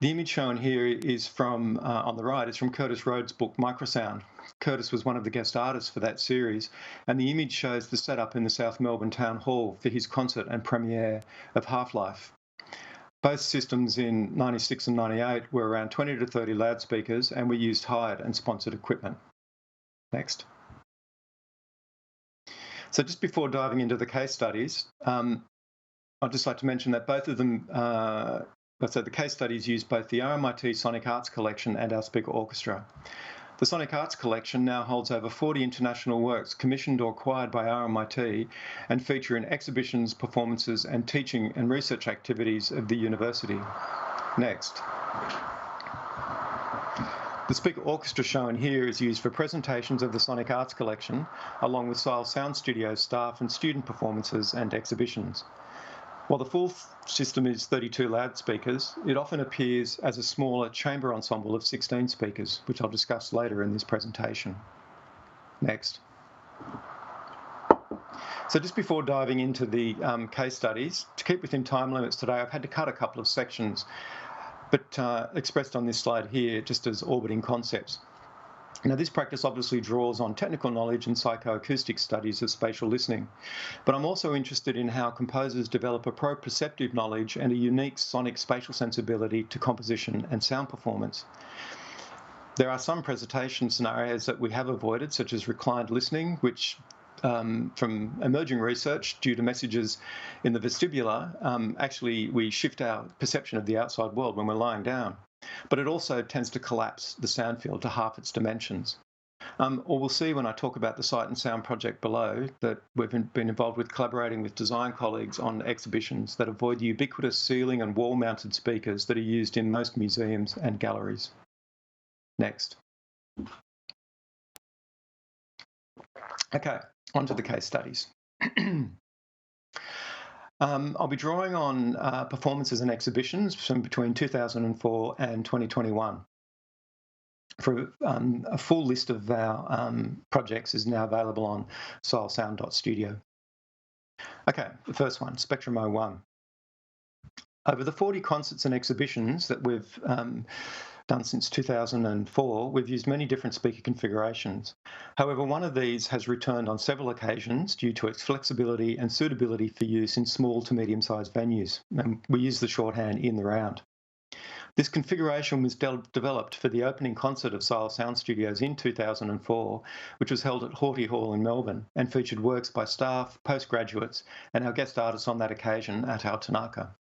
The image shown here is from, on the right, is from Curtis Rhodes' book Microsound. Curtis was one of the guest artists for that series, and the image shows the setup in the South Melbourne Town Hall for his concert and premiere of Half-Life. Both systems in '96 and '98 were around 20 to 30 loudspeakers, and we used hired and sponsored equipment. Next. So just before diving into the case studies, I'd just like to mention that both of them, so the case studies use both the RMIT Sonic Arts Collection and our speaker orchestra. The Sonic Arts Collection now holds over 40 international works commissioned or acquired by RMIT and feature in exhibitions, performances, and teaching and research activities of the university. Next. The speaker orchestra shown here is used for presentations of the Sonic Arts Collection, along with Style Sound Studio staff and student performances and exhibitions. While the full system is 32 loudspeakers, it often appears as a smaller chamber ensemble of 16 speakers, which I'll discuss later in this presentation. Next. So just before diving into the case studies, to keep within time limits today, I've had to cut a couple of sections, but expressed on this slide here just as orbiting concepts. Now, this practice obviously draws on technical knowledge and psychoacoustic studies of spatial listening, but I'm also interested in how composers develop a proprioceptive knowledge and a unique sonic spatial sensibility to composition and sound performance. There are some presentation scenarios that we have avoided, such as reclined listening, which from emerging research due to messages in the vestibular, actually we shift our perception of the outside world when we're lying down. But it also tends to collapse the sound field to half its dimensions. Or we'll see when I talk about the Sight and Sound project below that we've been involved with collaborating with design colleagues on exhibitions that avoid the ubiquitous ceiling and wall-mounted speakers that are used in most museums and galleries. Next. Okay, on to the case studies. I'll be drawing on performances and exhibitions from between 2004 and 2021. For a full list of our projects is now available on stylesound.studio. Okay, the first one, Spectrum 01. Over the 40 concerts and exhibitions that we've done since 2004, we've used many different speaker configurations. However, one of these has returned on several occasions due to its flexibility and suitability for use in small to medium-sized venues. And we use the shorthand in the round. This configuration was developed for the opening concert of Style Sound Studios in 2004, which was held at Hawley Hall in Melbourne and featured works by staff, postgraduates, and our guest artists on that occasion at our Tanaka.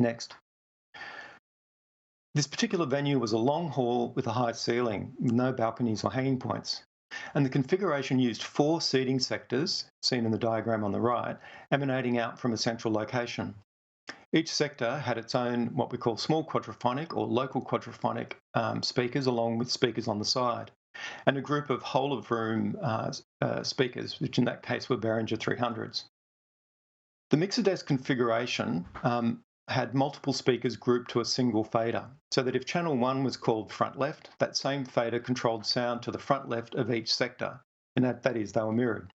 Next. This particular venue was a long hall with a high ceiling, with no balconies or hanging points. And the configuration used 4 seating sectors, seen in the diagram on the right, emanating out from a central location. Each sector had its own, what we call small quadraphonic or local quadraphonic speakers, along with speakers on the side, and a group of whole-of-room speakers, which in that case were Behringer 300s. The mixer desk configuration had multiple speakers grouped to a single fader, so that if channel 1 was called front left, that same fader controlled sound to the front left of each sector, and that is, they were mirrored.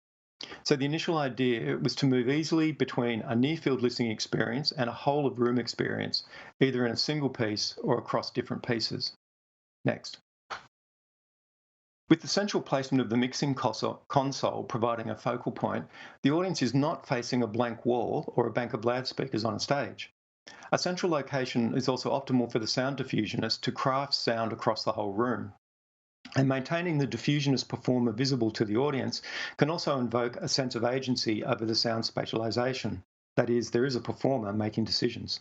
So the initial idea was to move easily between a near-field listening experience and a whole-of-room experience, either in a single piece or across different pieces. Next. With the central placement of the mixing console providing a focal point, the audience is not facing a blank wall or a bank of loudspeakers on a stage. A central location is also optimal for the sound diffusionist to craft sound across the whole room. And maintaining the diffusionist performer visible to the audience can also invoke a sense of agency over the sound spatialization. That is, there is a performer making decisions.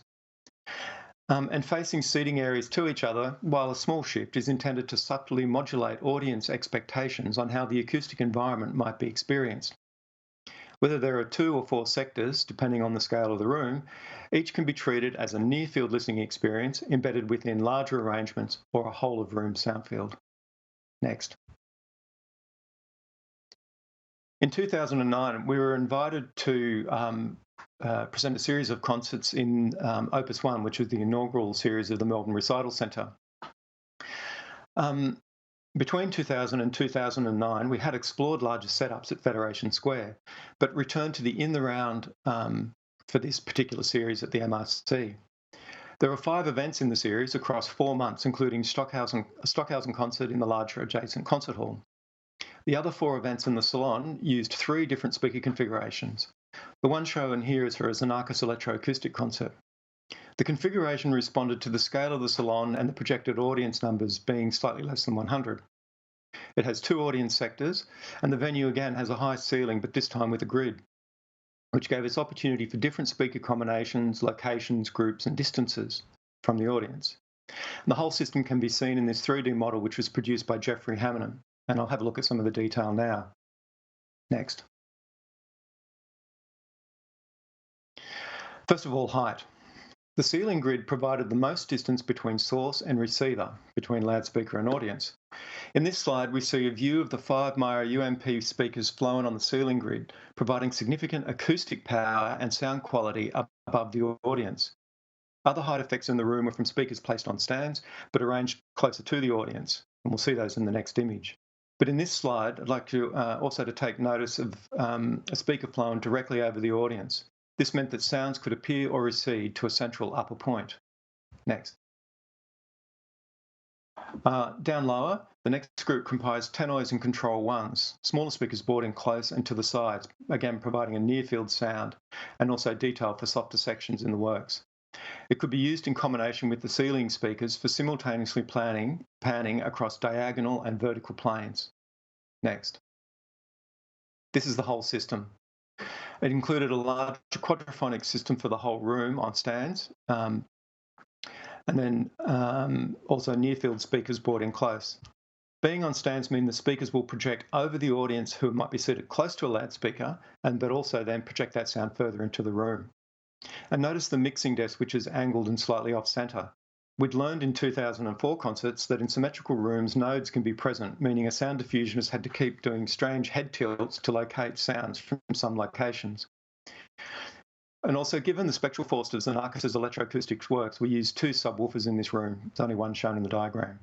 And facing seating areas to each other, while a small shift, is intended to subtly modulate audience expectations on how the acoustic environment might be experienced. Whether there are 2 or 4 sectors, depending on the scale of the room, each can be treated as a near-field listening experience embedded within larger arrangements or a whole-of-room sound field. Next. In 2009, we were invited to present a series of concerts in Opus 1, which was the inaugural series of the Melbourne Recital Centre. Between 2000 and 2009, we had explored larger setups at Federation Square, but returned to the In the Round for this particular series at the MRC. There were 5 events in the series across 4 months, including a Stockhausen concert in the larger adjacent concert hall. The other 4 events in the salon used 3 different speaker configurations. The one shown here is for a Xenakis electroacoustic concert. The configuration responded to the scale of the salon and the projected audience numbers being slightly less than 100. It has 2 audience sectors, and the venue again has a high ceiling, but this time with a grid, which gave us opportunity for different speaker combinations, locations, groups, and distances from the audience. And the whole system can be seen in this 3D model, which was produced by Jeffrey Hammonham, and I'll have a look at some of the detail now. Next. First of all, height. The ceiling grid provided the most distance between source and receiver, between loudspeaker and audience. In this slide, we see a view of the 5 Myra UMP speakers flown on the ceiling grid, providing significant acoustic power and sound quality up above the audience. Other height effects in the room are from speakers placed on stands, but arranged closer to the audience, and we'll see those in the next image. But in this slide, I'd like to also to take notice of a speaker flown directly over the audience. This meant that sounds could appear or recede to a central upper point. Next. Down lower, the next group comprised tenors and control ones, smaller speakers brought in close and to the sides, again providing a near-field sound, and also detail for softer sections in the works. It could be used in combination with the ceiling speakers for simultaneously panning across diagonal and vertical planes. Next. This is the whole system. It included a large quadraphonic system for the whole room on stands, and then also near-field speakers brought in close. Being on stands mean the speakers will project over the audience who might be seated close to a loudspeaker, but also then project that sound further into the room. And notice the mixing desk, which is angled and slightly off-centre. We'd learned in 2004 concerts that in symmetrical rooms, nodes can be present, meaning a sound diffusionist had to keep doing strange head tilts to locate sounds from some locations. And also, given the spectral force of Xenakis' electroacoustics works, we used 2 subwoofers in this room. There's only one shown in the diagram.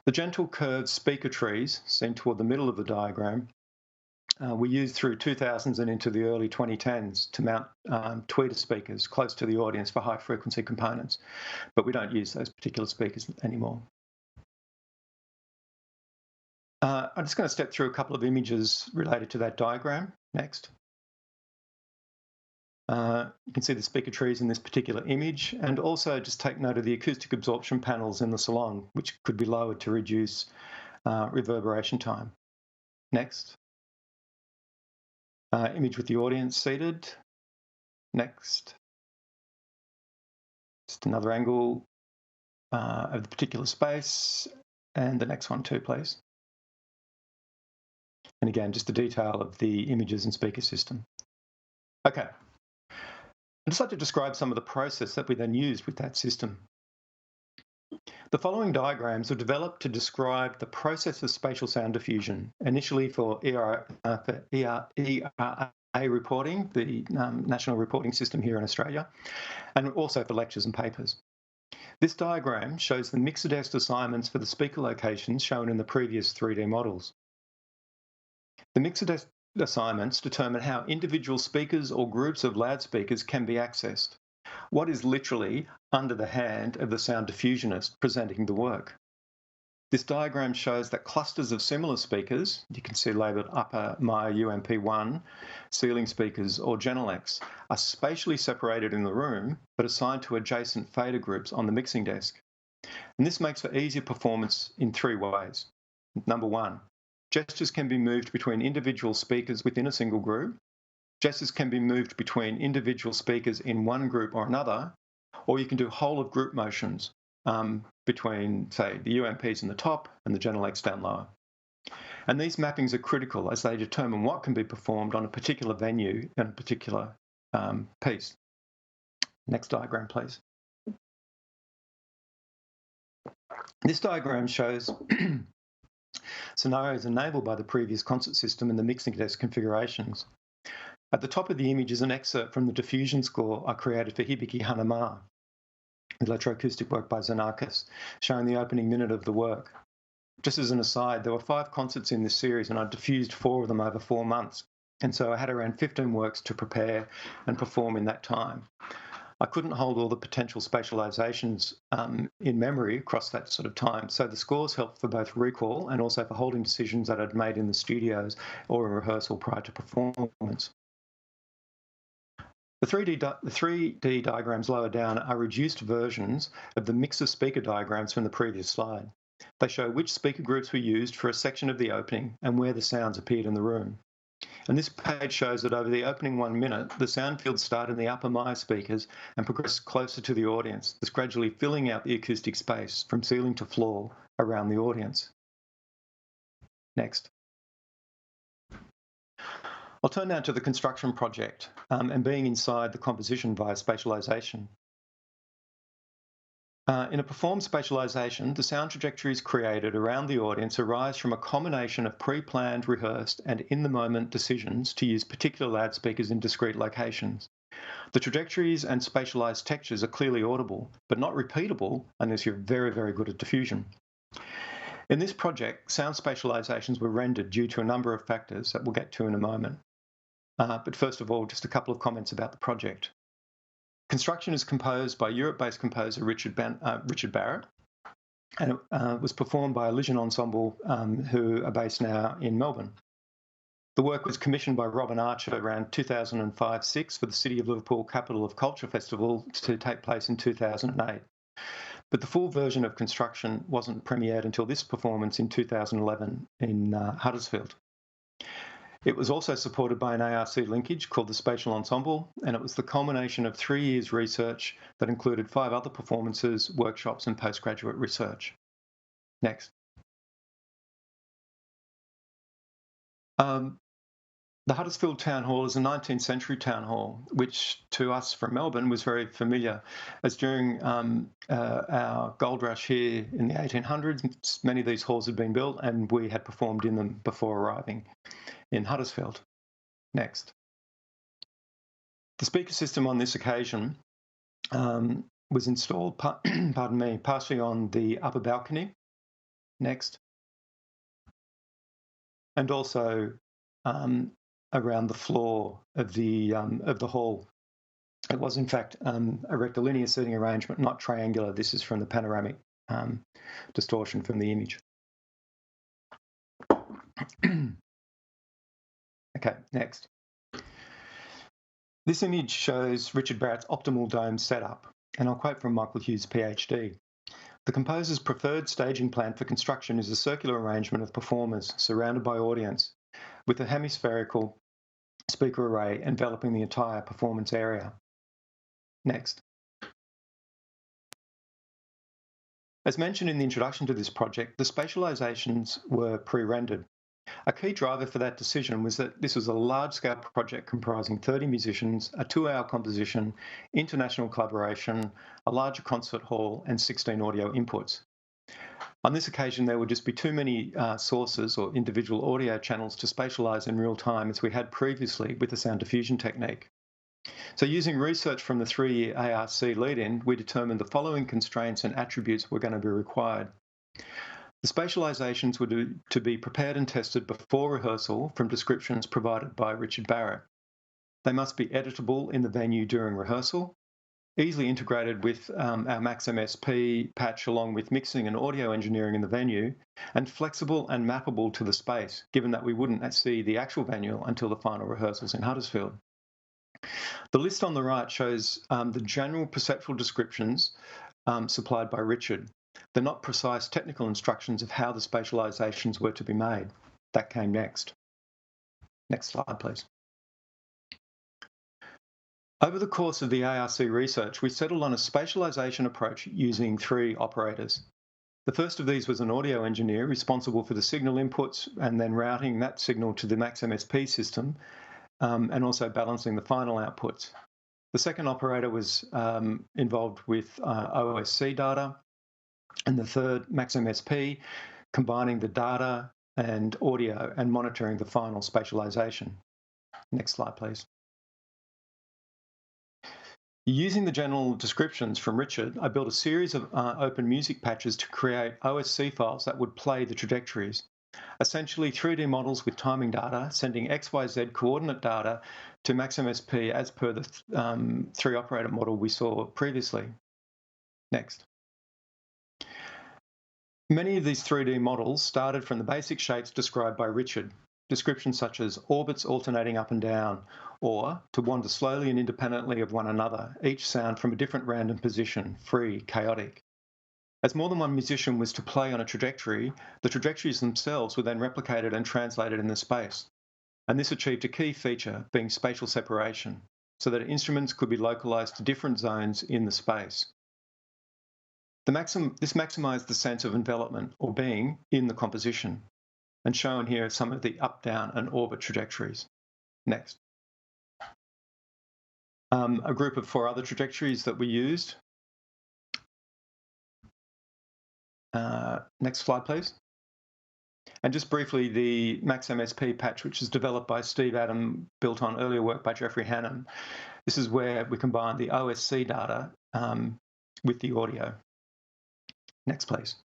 The gentle curved speaker trees, seen toward the middle of the diagram, were used through 2000s and into the early 2010s to mount tweeter speakers close to the audience for high frequency components, but we don't use those particular speakers anymore. I'm just going to step through a couple of images related to that diagram. Next. You can see the speaker trees in this particular image, and also just take note of the acoustic absorption panels in the salon, which could be lowered to reduce reverberation time. Next. Image with the audience seated. Next. Just another angle of the particular space, and the next one too, please. And again, just the detail of the images and speaker system. Okay. I'd just like to describe some of the process that we then used with that system. The following diagrams were developed to describe the process of spatial sound diffusion, initially for ERA reporting, the national reporting system here in Australia, and also for lectures and papers. This diagram shows the mixer desk assignments for the speaker locations shown in the previous 3D models. The mixer desk assignments determine how individual speakers or groups of loudspeakers can be accessed. What is literally under the hand of the sound diffusionist presenting the work. This diagram shows that clusters of similar speakers, you can see labelled upper Maya UMP1, ceiling speakers or Genelecs, are spatially separated in the room but assigned to adjacent fader groups on the mixing desk. And this makes for easier performance in 3 ways. Number 1, gestures can be moved between individual speakers within a single group. Gestures can be moved between individual speakers in one group or another, or you can do whole of group motions between, say, the UMPs in the top and the Genelecs down lower. And these mappings are critical as they determine what can be performed on a particular venue and a particular piece. Next diagram, please. This diagram shows scenarios enabled by the previous concert system and the mixing desk configurations. At the top of the image is an excerpt from the diffusion score I created for Hibiki Hanama, electroacoustic work by Xenakis, showing the opening minute of the work. Just as an aside, there were 5 concerts in this series and I diffused 4 of them over 4 months. And so I had around 15 works to prepare and perform in that time. I couldn't hold all the potential spatializations in memory across that sort of time. So the scores helped for both recall and also for holding decisions that I'd made in the studios or in rehearsal prior to performance. The 3D diagrams lower down are reduced versions of the mixer speaker diagrams from the previous slide. They show which speaker groups were used for a section of the opening and where the sounds appeared in the room. And this page shows that over the opening 1 minute, the sound fields start in the upper Maya speakers and progress closer to the audience, thus gradually filling out the acoustic space from ceiling to floor around the audience. Next. I'll turn now to the construction project and being inside the composition via spatialization. In a performed spatialization, the sound trajectories created around the audience arise from a combination of pre-planned, rehearsed, and in-the-moment decisions to use particular loudspeakers in discrete locations. The trajectories and spatialized textures are clearly audible, but not repeatable unless you're very, very good at diffusion. In this project, sound spatializations were rendered due to a number of factors that we'll get to in a moment. But first of all, just a couple of comments about the project. Construction is composed by Europe-based composer Richard Barrett, and it was performed by a Lysian ensemble who are based now in Melbourne. The work was commissioned by Robin Archer around 2005-06 for the City of Liverpool Capital of Culture Festival to take place in 2008. But the full version of construction wasn't premiered until this performance in 2011 in Huddersfield. It was also supported by an ARC linkage called the Spatial Ensemble, and it was the culmination of 3 years' research that included 5 other performances, workshops, and postgraduate research. Next. The Huddersfield Town Hall is a 19th century town hall, which to us from Melbourne was very familiar, as during our gold rush here in the 1800s, many of these halls had been built and we had performed in them before arriving in Huddersfield. Next. The speaker system on this occasion was installed, partially on the upper balcony. Next. And also around the floor of the hall. It was in fact a rectilinear seating arrangement, not triangular. This is from the panoramic distortion from the image. Okay, next. This image shows Richard Barrett's optimal dome setup, and I'll quote from Michael Hughes, PhD. The composer's preferred staging plan for construction is a circular arrangement of performers surrounded by audience, with a hemispherical speaker array enveloping the entire performance area. Next. As mentioned in the introduction to this project, the spatializations were pre-rendered. A key driver for that decision was that this was a large-scale project comprising 30 musicians, a 2-hour composition, international collaboration, a larger concert hall, and 16 audio inputs. On this occasion, there would just be too many sources or individual audio channels to spatialize in real time as we had previously with the sound diffusion technique. So using research from the 3-year ARC lead-in, we determined the following constraints and attributes were going to be required. The spatializations were to be prepared and tested before rehearsal from descriptions provided by Richard Barrett. They must be editable in the venue during rehearsal. easily integrated with our Msp Patch along with mixing and audio engineering in the venue, and flexible and mappable to the space, given that we wouldn't see the actual venue until the final rehearsals in Huddersfield. The list on the right shows the general perceptual descriptions supplied by Richard. They're not precise technical instructions of how the spatializations were to be made. That came next. Next slide, please. Over the course of the ARC research, we settled on a spatialization approach using 3 operators. The first of these was an audio engineer responsible for the signal inputs and then routing that signal to the Msp system and also balancing the final outputs. The second operator was involved with OSC data, and the third, Msp, combining the data and audio and monitoring the final spatialization. Next slide, please. Using the general descriptions from Richard, I built a series of open music patches to create OSC files that would play the trajectories. Essentially 3D models with timing data, sending XYZ coordinate data to Msp as per the 3-operator model we saw previously. Next. Many of these 3D models started from the basic shapes described by Richard, descriptions such as orbits alternating up and down, or to wander slowly and independently of one another, each sound from a different random position, free, chaotic. As more than one musician was to play on a trajectory, the trajectories themselves were then replicated and translated in the space. And this achieved a key feature, being spatial separation, so that instruments could be localized to different zones in the space. This maximized the sense of envelopment or being in the composition. And shown here are some of the up, down, and orbit trajectories. Next. A group of 4 other trajectories that we used. Next slide, please. And just briefly, the Msp patch, which is developed by Steve Adam, built on earlier work by Jeffrey Hannum. This is where we combine the OSC data with the audio. Next, please.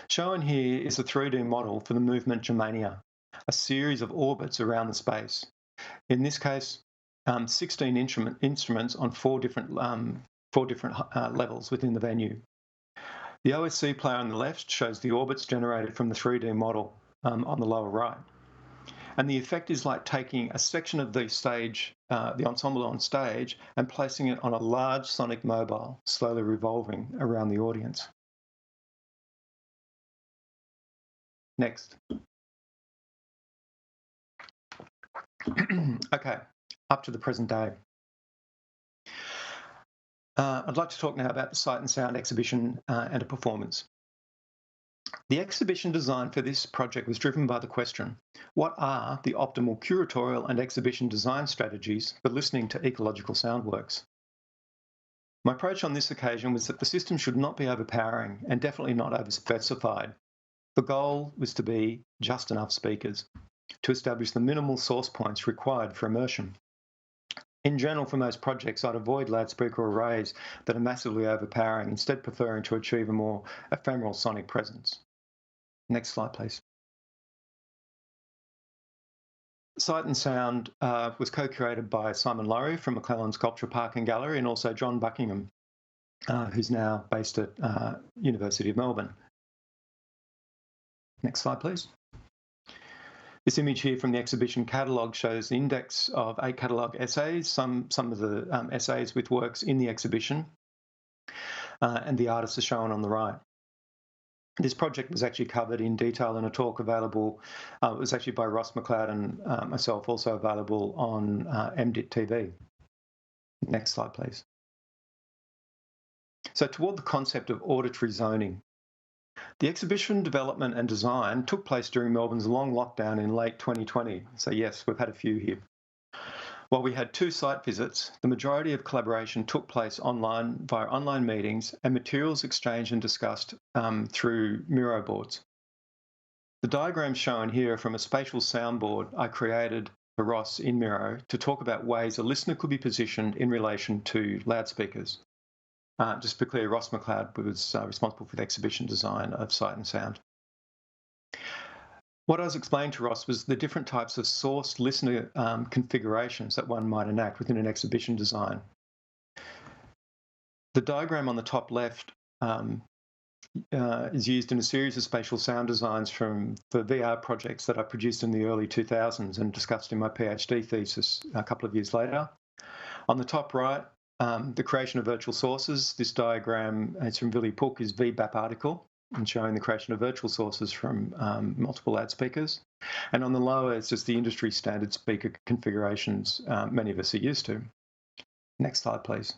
Shown here is a 3D model for the movement Germania, a series of orbits around the space. In this case, 16 instruments on 4 different levels within the venue. The OSC player on the left shows the orbits generated from the 3D model on the lower right. And the effect is like taking a section of the stage, the ensemble on stage, and placing it on a large sonic mobile, slowly revolving around the audience. Next. Okay, up to the present day. I'd like to talk now about the Sight and Sound exhibition and a performance. The exhibition design for this project was driven by the question, what are the optimal curatorial and exhibition design strategies for listening to ecological sound works? My approach on this occasion was that the system should not be overpowering and definitely not overspecified. The goal was to be just enough speakers, to establish the minimal source points required for immersion. In general, for most projects, I'd avoid loudspeaker arrays that are massively overpowering, instead preferring to achieve a more ephemeral sonic presence. Next slide, please. Sight and Sound was co-curated by Simon Laurie from McClellan Sculpture Park and Gallery, and also John Buckingham, who's now based at University of Melbourne. Next slide, please. This image here from the exhibition catalogue shows the index of 8 catalogue essays, some of the essays with works in the exhibition, and the artists are shown on the right. This project was actually covered in detail in a talk available, it was actually by Ross McLeod and myself, also available on MDIT TV. Next slide, please. So toward the concept of auditory zoning. The exhibition development and design took place during Melbourne's long lockdown in late 2020. So yes, we've had a few here. While we had 2 site visits, the majority of collaboration took place online via online meetings and materials exchanged and discussed through Miro boards. The diagrams shown here are from a spatial soundboard I created for Ross in Miro to talk about ways a listener could be positioned in relation to loudspeakers. Just to be clear, Ross McLeod was responsible for the exhibition design of Sight and Sound. What I was explaining to Ross was the different types of source listener configurations that one might enact within an exhibition design. The diagram on the top left is used in a series of spatial sound designs for VR projects that I produced in the early 2000s and discussed in my PhD thesis a couple of years later. On the top right, the creation of virtual sources. This diagram, it's from Willy Puk, is VBAP article, and showing the creation of virtual sources from multiple loudspeakers. And on the lower, it's just the industry standard speaker configurations many of us are used to. Next slide, please.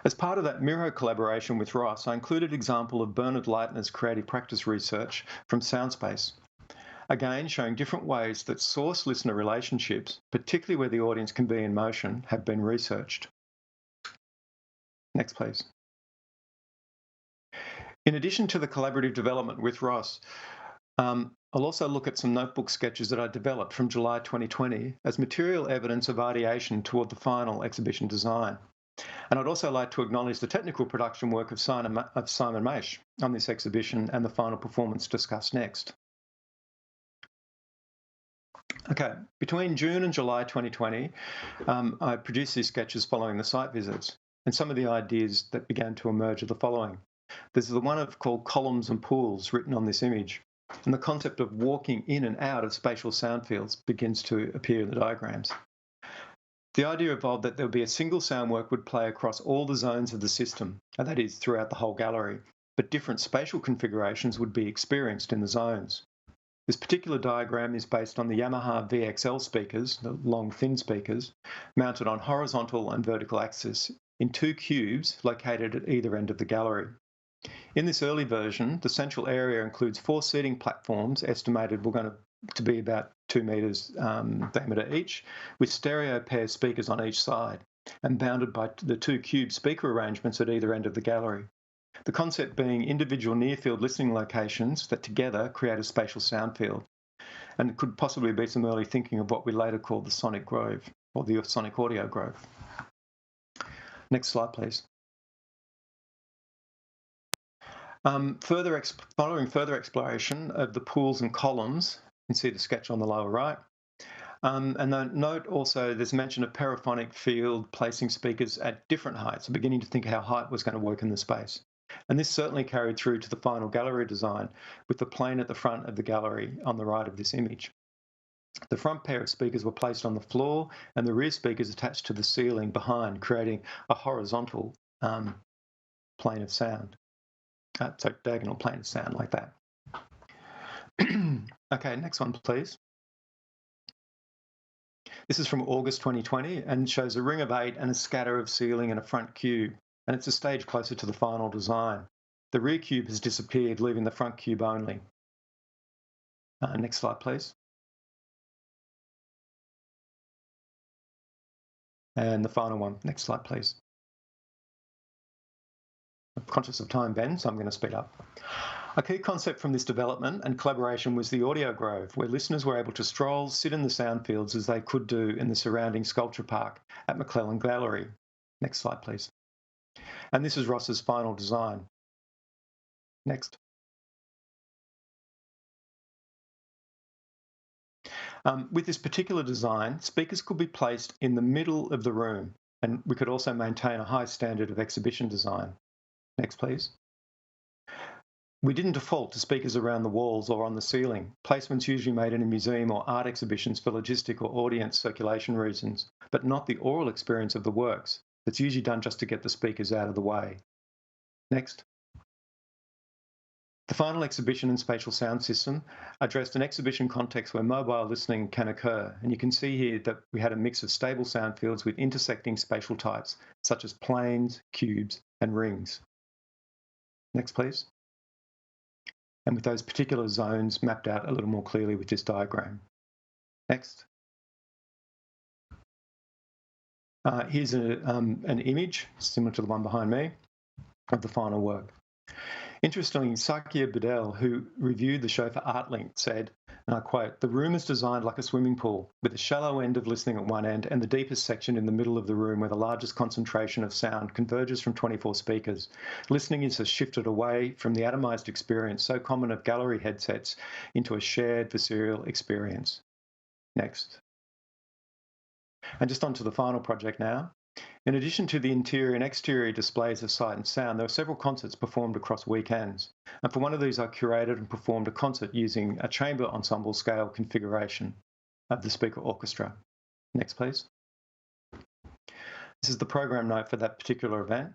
As part of that Miro collaboration with Ross, I included an example of Bernard Leitner's creative practice research from Soundspace. Again, showing different ways that source-listener relationships, particularly where the audience can be in motion, have been researched. Next, please. In addition to the collaborative development with Ross, I'll also look at some notebook sketches that I developed from July 2020 as material evidence of ideation toward the final exhibition design. And I'd also like to acknowledge the technical production work of Simon Maish on this exhibition and the final performance discussed next. Okay, between June and July 2020, I produced these sketches following the site visits, and some of the ideas that began to emerge are the following. There's the one called columns and pools written on this image, and the concept of walking in and out of spatial sound fields begins to appear in the diagrams. The idea evolved that there would be a single sound work would play across all the zones of the system, and that is throughout the whole gallery, but different spatial configurations would be experienced in the zones. This particular diagram is based on the Yamaha VXL speakers, the long thin speakers, mounted on horizontal and vertical axis in two cubes located at either end of the gallery. In this early version, the central area includes 4 seating platforms, estimated we're going to be about 2 metres diameter each, with stereo pair speakers on each side, and bounded by the 2 cube speaker arrangements at either end of the gallery. The concept being individual near-field listening locations that together create a spatial sound field. And it could possibly be some early thinking of what we later called the sonic grove, or the sonic audio grove. Next slide, please. Following further exploration of the pools and columns, you can see the sketch on the lower right. And note also there's mention of paraphonic field placing speakers at different heights, beginning to think how height was going to work in the space. And this certainly carried through to the final gallery design, with the plane at the front of the gallery on the right of this image. The front pair of speakers were placed on the floor and the rear speakers attached to the ceiling behind, creating a horizontal plane of sound. So diagonal plane of sound like that. Okay, next one, please. This is from August 2020 and shows a ring of 8 and a scatter of ceiling and a front cube, and it's a stage closer to the final design. The rear cube has disappeared, leaving the front cube only. Next slide, please. And the final one. Next slide, please. I'm conscious of time, Ben, so I'm going to speed up. A key concept from this development and collaboration was the audio grove, where listeners were able to stroll, sit in the sound fields as they could do in the surrounding sculpture park at McClellan Gallery. Next slide, please. And this is Ross's final design. Next. With this particular design, speakers could be placed in the middle of the room, and we could also maintain a high standard of exhibition design. Next, please. We didn't default to speakers around the walls or on the ceiling, placements usually made in a museum or art exhibitions for logistic or audience circulation reasons, but not the oral experience of the works. That's usually done just to get the speakers out of the way. Next. The final exhibition and spatial sound system addressed an exhibition context where mobile listening can occur, and you can see here that we had a mix of stable sound fields with intersecting spatial types, such as planes, cubes, and rings. Next, please. And with those particular zones mapped out a little more clearly with this diagram. Next. Here's an image, similar to the one behind me, of the final work. Interestingly, Sakia Bedell, who reviewed the show for ArtLink, said, And I quote, "The room is designed like a swimming pool, with the shallow end of listening at one end and the deepest section in the middle of the room where the largest concentration of sound converges from 24 speakers. Listening is shifted away from the atomised experience so common of gallery headsets into a shared visceral experience." Next. And just on to the final project now. In addition to the interior and exterior displays of sight and sound, there were several concerts performed across weekends. And for one of these, I curated and performed a concert using a chamber ensemble scale configuration of the speaker orchestra. Next, please. This is the program note for that particular event.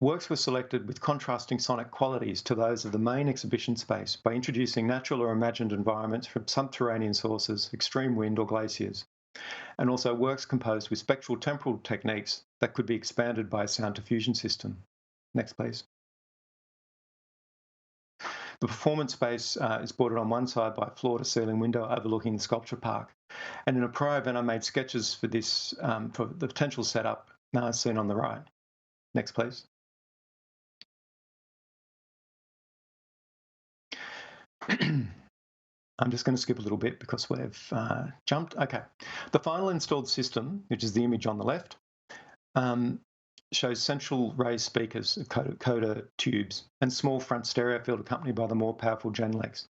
Works were selected with contrasting sonic qualities to those of the main exhibition space by introducing natural or imagined environments from subterranean sources, extreme wind or glaciers, and also works composed with spectral temporal techniques that could be expanded by a sound diffusion system. Next, please. The performance space is bordered on one side by a floor-to-ceiling window overlooking the sculpture park. And in a prior event, I made sketches for this, for the potential setup, now as seen on the right. Next, please. I'm just going to skip a little bit because we've jumped. Okay. The final installed system, which is the image on the left, shows central raised speakers, coda tubes, and small front stereo field accompanied by the more powerful Genelecs.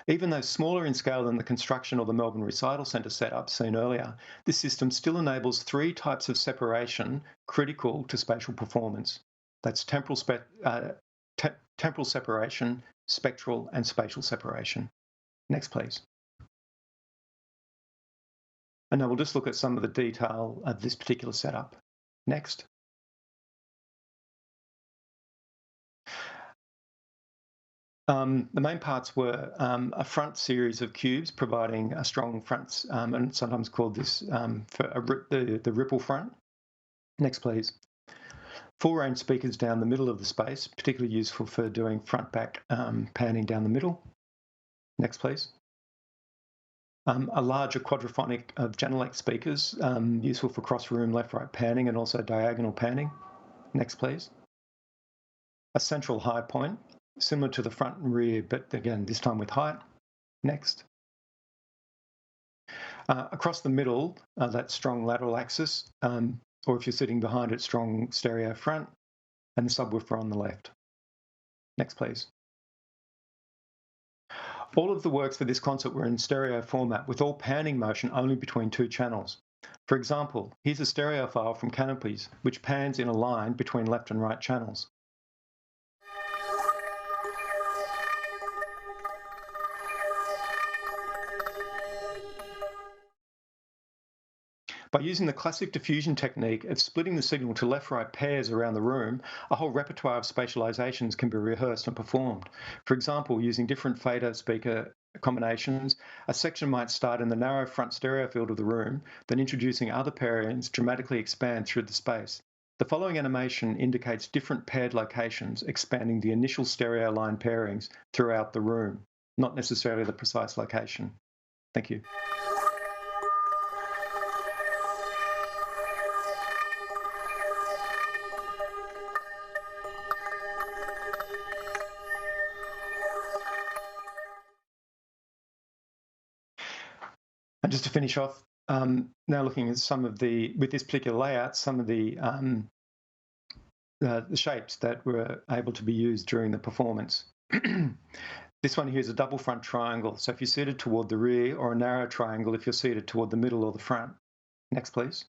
Even though smaller in scale than the construction or the Melbourne Recital Centre setup seen earlier, this system still enables three types of separation critical to spatial performance. That's temporal separation, spectral, and spatial separation. Next, please. And now we'll just look at some of the detail of this particular setup. Next. The main parts were a front series of cubes providing a strong front, and sometimes called this for the ripple front. Next, please. Full range speakers down the middle of the space, particularly useful for doing front-back panning down the middle. Next, please. A larger quadraphonic of Genelec speakers, useful for cross-room left-right panning and also diagonal panning. Next, please. A central high point, similar to the front and rear, but again, this time with height. Next. Across the middle, that strong lateral axis, or if you're sitting behind it, strong stereo front, and the subwoofer on the left. Next, please. All of the works for this concert were in stereo format, with all panning motion only between two channels. For example, here's a stereo file from Canopies, which pans in a line between left and right channels. By using the classic diffusion technique of splitting the signal to left-right pairs around the room, a whole repertoire of spatializations can be rehearsed and performed. For example, using different fader speaker combinations, a section might start in the narrow front stereo field of the room, then introducing other pairings dramatically expand through the space. The following animation indicates different paired locations, expanding the initial stereo line pairings throughout the room, not necessarily the precise location. Thank you. And just to finish off, now looking at some of with this particular layout, some of the shapes that were able to be used during the performance. This one here is a double front triangle. So if you're seated toward the rear, or a narrow triangle if you're seated toward the middle or the front. Next, please.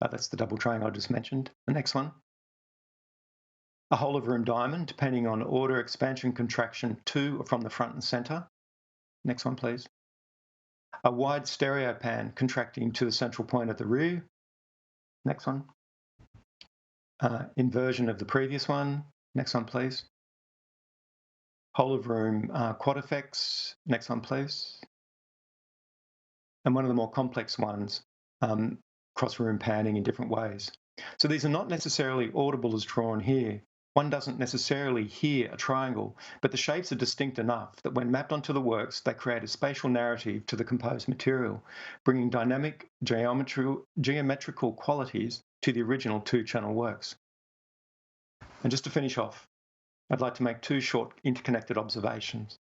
That's the double triangle I just mentioned. The next one. A whole of room diamond, depending on order, expansion, contraction, to or from the front and center. Next one, please. A wide stereo pan contracting to the central point at the rear. Next one. Inversion of the previous one. Next one, please. Whole of room quad effects. Next one, please. And one of the more complex ones, cross-room panning in different ways. So these are not necessarily audible as drawn here. One doesn't necessarily hear a triangle, but the shapes are distinct enough that when mapped onto the works, they create a spatial narrative to the composed material, bringing dynamic geometrical qualities to the original two-channel works. And just to finish off, I'd like to make two short interconnected observations.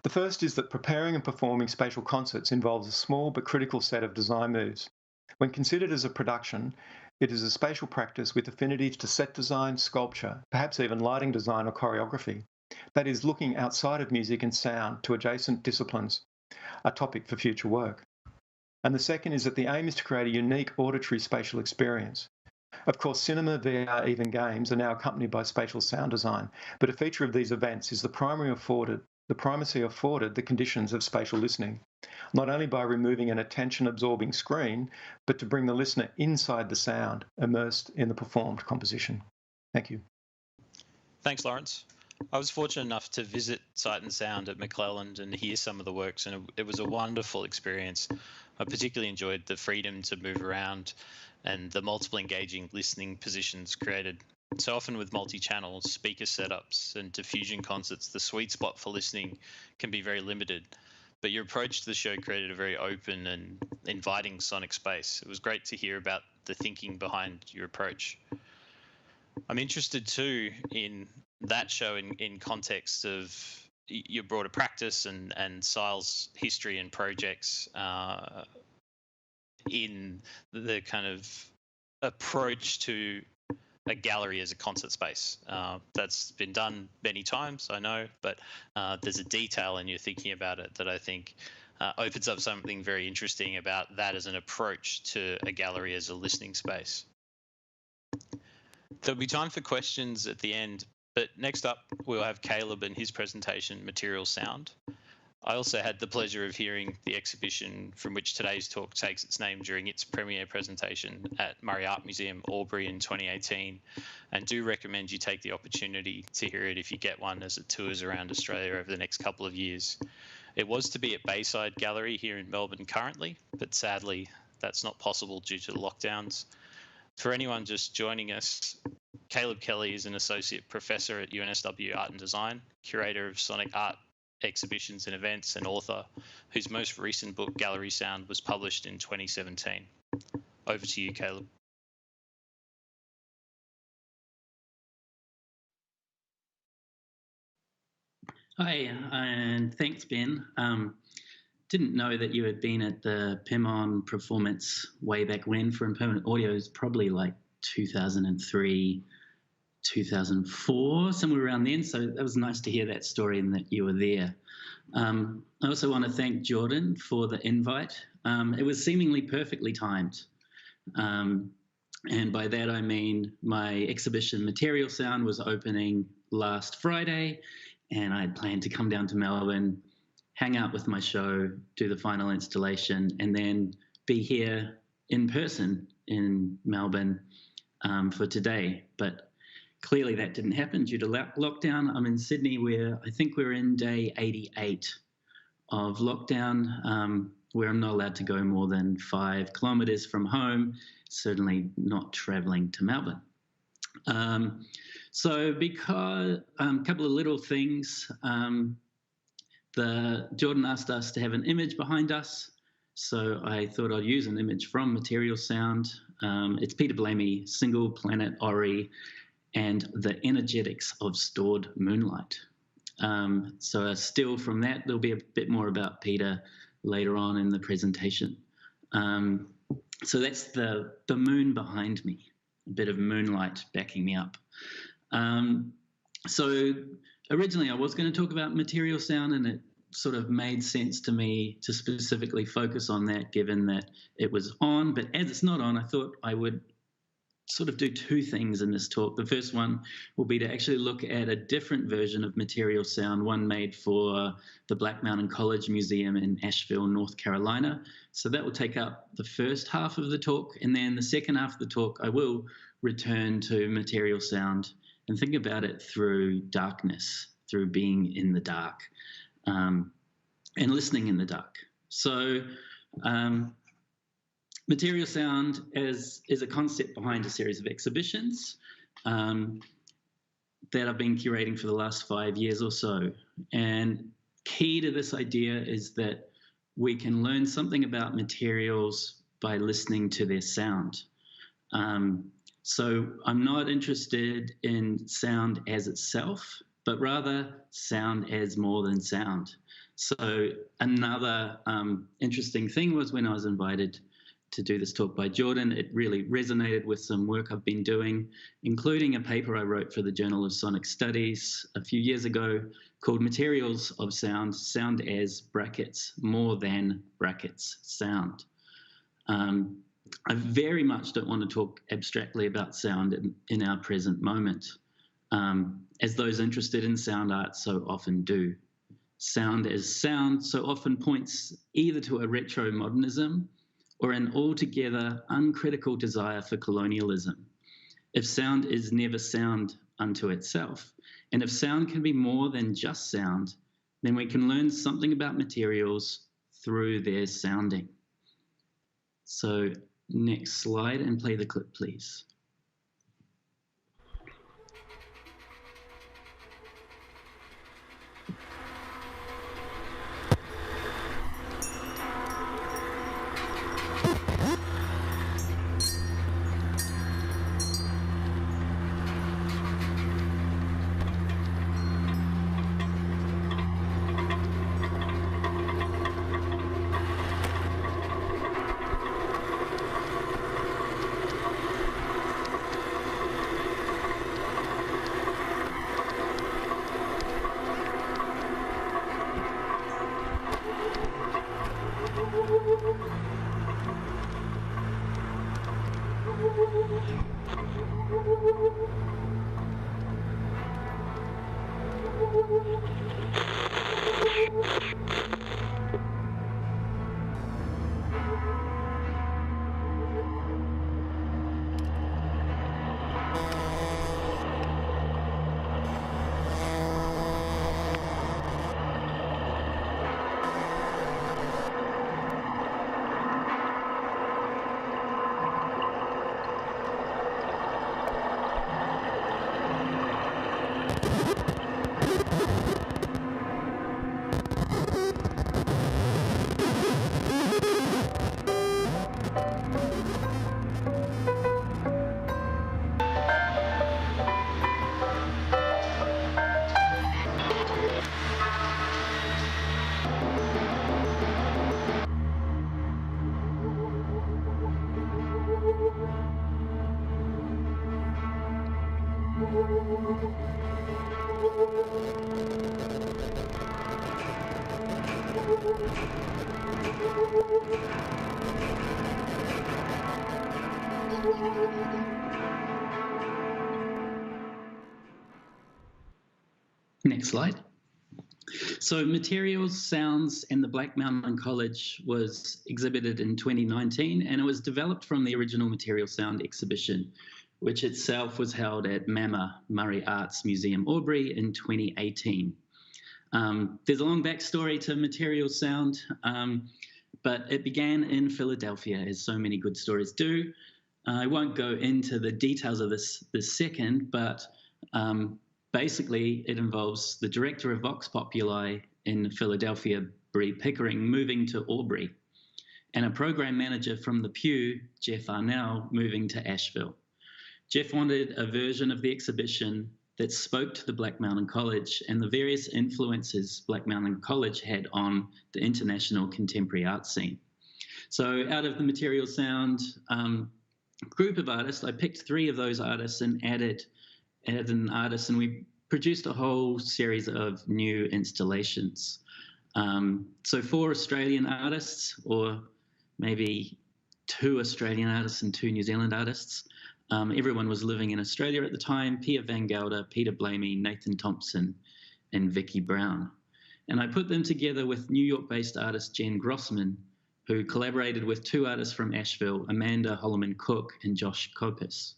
The first is that preparing and performing spatial concerts involves a small but critical set of design moves. When considered as a production, it is a spatial practice with affinities to set design, sculpture, perhaps even lighting design or choreography. That is, looking outside of music and sound to adjacent disciplines, a topic for future work. And the second is that the aim is to create a unique auditory spatial experience. Of course, cinema, VR, even games are now accompanied by spatial sound design, but a feature of these events is the primacy afforded the conditions of spatial listening, not only by removing an attention-absorbing screen, but to bring the listener inside the sound, immersed in the performed composition. Thank you. Thanks, Lawrence. I was fortunate enough to visit Sight and Sound at McClelland and hear some of the works, and it was a wonderful experience. I particularly enjoyed the freedom to move around and the multiple engaging listening positions created. So often with multi-channel speaker setups and diffusion concerts, the sweet spot for listening can be very limited. But your approach to the show created a very open and inviting sonic space. It was great to hear about the thinking behind your approach. I'm interested too in that show in context of your broader practice and SILE's history and projects in the kind of approach to a gallery as a concert space. That's been done many times, I know, but there's a detail in your thinking about it that I think opens up something very interesting about that as an approach to a gallery as a listening space. There'll be time for questions at the end, but next up we'll have Caleb and his presentation, Material Sound. I also had the pleasure of hearing the exhibition from which today's talk takes its name during its premiere presentation at Murray Art Museum, Albury in 2018, and do recommend you take the opportunity to hear it if you get one as it tours around Australia over the next couple of years. It was to be at Bayside Gallery here in Melbourne currently, but sadly that's not possible due to the lockdowns. For anyone just joining us, Caleb Kelly is an Associate Professor at UNSW Art and Design, Curator of Sonic Art Exhibitions and Events, and author, whose most recent book, Gallery Sound, was published in 2017. Over to you, Caleb. Hi, and thanks, Ben. Didn't know that you had been at the PIMON performance way back when for Impermanent Audio. It's probably like 2003, 2004, somewhere around then. So that was nice to hear that story and that you were there. I also want to thank Jordan for the invite. It was seemingly perfectly timed. And by that I mean my exhibition Material Sound was opening last Friday, and I had planned to come down to Melbourne, hang out with my show, do the final installation, and then be here in person in Melbourne for today. But clearly that didn't happen due to lockdown. I'm in Sydney where I think we're in day 88 of lockdown, where I'm not allowed to go more than 5 kilometres from home, certainly not travelling to Melbourne. So because a couple of little things, Jordan asked us to have an image behind us, so I thought I'd use an image from Material Sound. It's Peter Blamey, Single Planet Ori, and the energetics of stored moonlight. So a still from that, there'll be a bit more about Peter later on in the presentation. So that's the moon behind me, a bit of moonlight backing me up. So originally I was going to talk about Material Sound, and it sort of made sense to me to specifically focus on that given that it was on, but as it's not on, I thought I would sort of do 2 things in this talk. The first one will be to actually look at a different version of Material Sound, one made for the Black Mountain College Museum in Asheville, North Carolina. So that will take up the first half of the talk, and then the second half of the talk I will return to Material Sound and think about it through darkness, through being in the dark, and listening in the dark. So Material Sound is a concept behind a series of exhibitions that I've been curating for the last 5 years or so. And key to this idea is that we can learn something about materials by listening to their sound. So I'm not interested in sound as itself, but rather sound as more than sound. So another interesting thing was when I was invited to do this talk by Jordan, it really resonated with some work I've been doing, including a paper I wrote for the Journal of Sonic Studies a few years ago called Materials of Sound, Sound as brackets, more than brackets, sound. I very much don't want to talk abstractly about sound in our present moment, as those interested in sound art so often do. Sound as sound so often points either to a retro-modernism or an altogether uncritical desire for colonialism. If sound is never sound unto itself, and if sound can be more than just sound, then we can learn something about materials through their sounding. So next slide and play the clip, please. Next slide. So Materials, Sounds and the Black Mountain College was exhibited in 2019, and it was developed from the original Material Sound exhibition, which itself was held at MAMA, Murray Arts Museum, Albury in 2018. There's a long backstory to Material Sound, but it began in Philadelphia, as so many good stories do. I won't go into the details of this second, but basically it involves the director of Vox Populi in Philadelphia, Bree Pickering, moving to Albury, and a program manager from the Pew, Jeff Arnell, moving to Asheville. Jeff wanted a version of the exhibition that spoke to the Black Mountain College and the various influences Black Mountain College had on the international contemporary art scene. So out of the Material Sound group of artists, I picked 3 of those artists and added an artist, and we produced a whole series of new installations. So 4 Australian artists, or maybe 2 Australian artists and 2 New Zealand artists. Everyone was living in Australia at the time: Pia Van Gelder, Peter Blamey, Nathan Thompson, and Vicky Brown. And I put them together with New York-based artist Jen Grossman, who collaborated with 2 artists from Asheville, Amanda Holloman-Cook and Josh Kopis.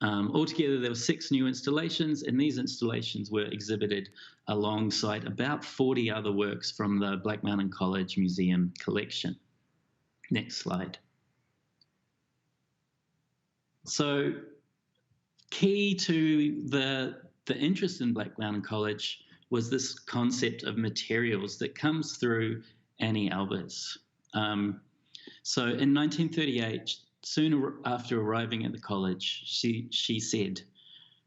Altogether, there were 6 new installations, and these installations were exhibited alongside about 40 other works from the Black Mountain College Museum collection. Next slide. So key to the interest in Black Mountain College was this concept of materials that comes through Annie Albers. So in 1938, soon after arriving at the college, she said,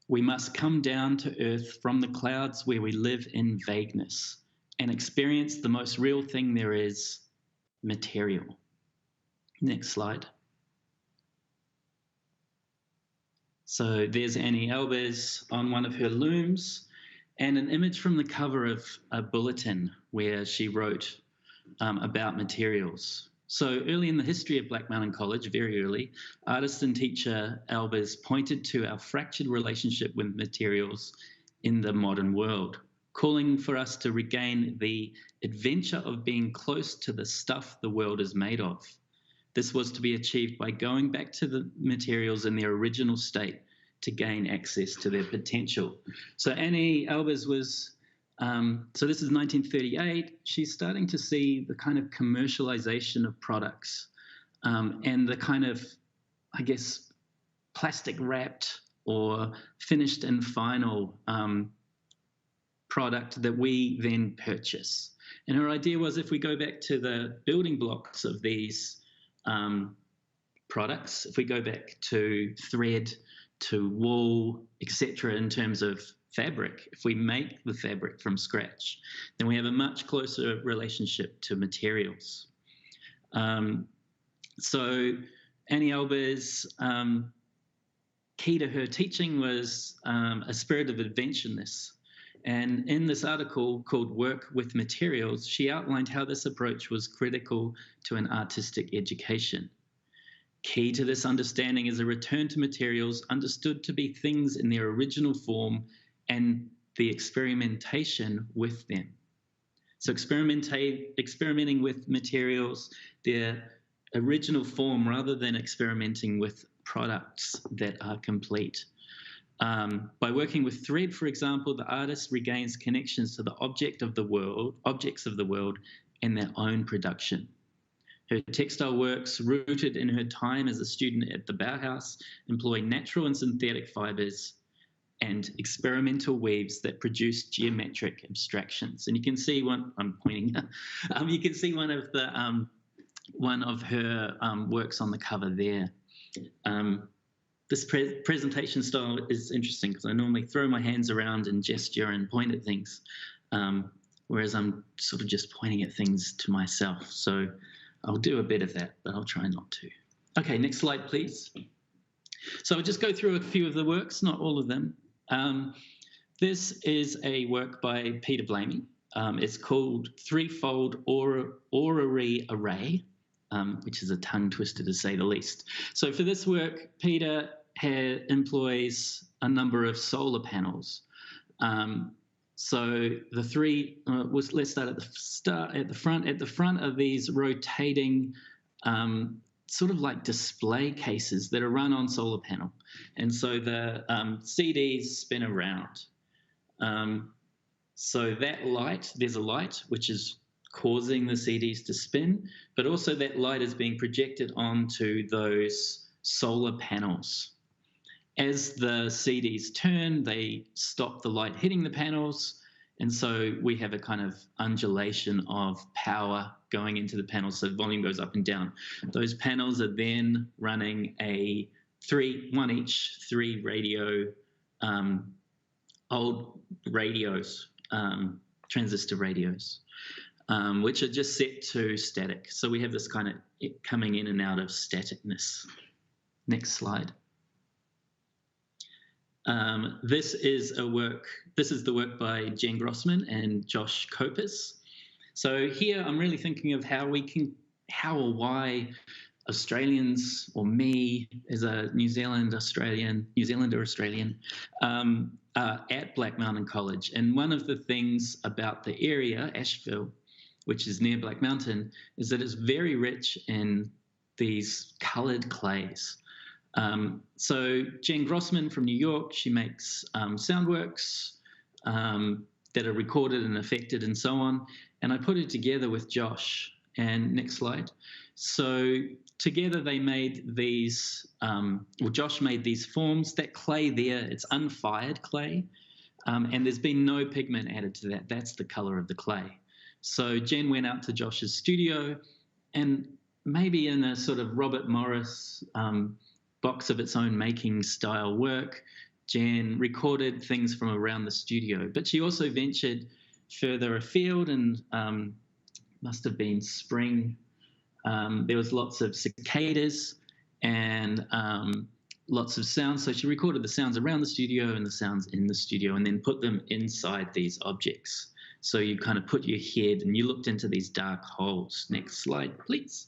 We must come down to earth from the clouds where we live in vagueness and experience the most real thing there is, material. Next slide. So there's Annie Albers on one of her looms, and an image from the cover of a bulletin where she wrote about materials. So early in the history of Black Mountain College, very early, artist and teacher Albers pointed to our fractured relationship with materials in the modern world, calling for us to regain the adventure of being close to the stuff the world is made of. This was to be achieved by going back to the materials in their original state to gain access to their potential. So Annie Albers was, so this is 1938. She's starting to see the kind of commercialization of products and the kind of, I guess, plastic wrapped or finished and final product that we then purchase. And her idea was, if we go back to the building blocks of these products, if we go back to thread, to wool, etc., in terms of fabric, if we make the fabric from scratch, then we have a much closer relationship to materials. So Annie Albers, key to her teaching was a spirit of adventureness. And in this article called Work with Materials, she outlined how this approach was critical to an artistic education. Key to this understanding is a return to materials understood to be things in their original form and the experimentation with them. So experimenting with materials, their original form, rather than experimenting with products that are complete. By working with thread, for example, the artist regains connections to the objects of the world, and their own production. Her textile works, rooted in her time as a student at the Bauhaus, employ natural and synthetic fibers and experimental weaves that produce geometric abstractions. And you can see one, I'm pointing, you can see one of her works on the cover there. This presentation style is interesting because I normally throw my hands around and gesture and point at things, whereas I'm sort of just pointing at things to myself. So I'll do a bit of that, but I'll try not to. Okay, next slide, please. So I'll just go through a few of the works, not all of them. This is a work by Peter Blamey. It's called Threefold Orrery Array, which is a tongue twister to say the least. So for this work, Peter employs a number of solar panels. So the three let's start at the front. At the front of these rotating, sort of like display cases that are run on solar panel, and so the CDs spin around. So that light, there's a light which is causing the CDs to spin, but also that light is being projected onto those solar panels. As the CDs turn, they stop the light hitting the panels, and so we have a kind of undulation of power going into the panels, so volume goes up and down. Those panels are then running one each, three radio, old radios, transistor radios, which are just set to static. So we have this kind of coming in and out of staticness. Next slide. This is the work by Jen Grossman and Josh Kopis. So here I'm really thinking of how or why Australians, or me as a New Zealander Australian, at Black Mountain College. And one of the things about the area, Asheville, which is near Black Mountain, is that it's very rich in these coloured clays. So Jen Grossman from New York, she makes sound works that are recorded and affected and so on. And I put it together with Josh. And next slide. So together they made these, Josh made these forms. That clay there, it's unfired clay. And there's been no pigment added to that. That's the colour of the clay. So Jen went out to Josh's studio, and maybe in a sort of Robert Morris box of its own making style work, Jan recorded things from around the studio, but she also ventured further afield, and must have been spring. There was lots of cicadas and lots of sounds. So she recorded the sounds around the studio and the sounds in the studio, and then put them inside these objects. So you kind of put your head and you looked into these dark holes. Next slide, please.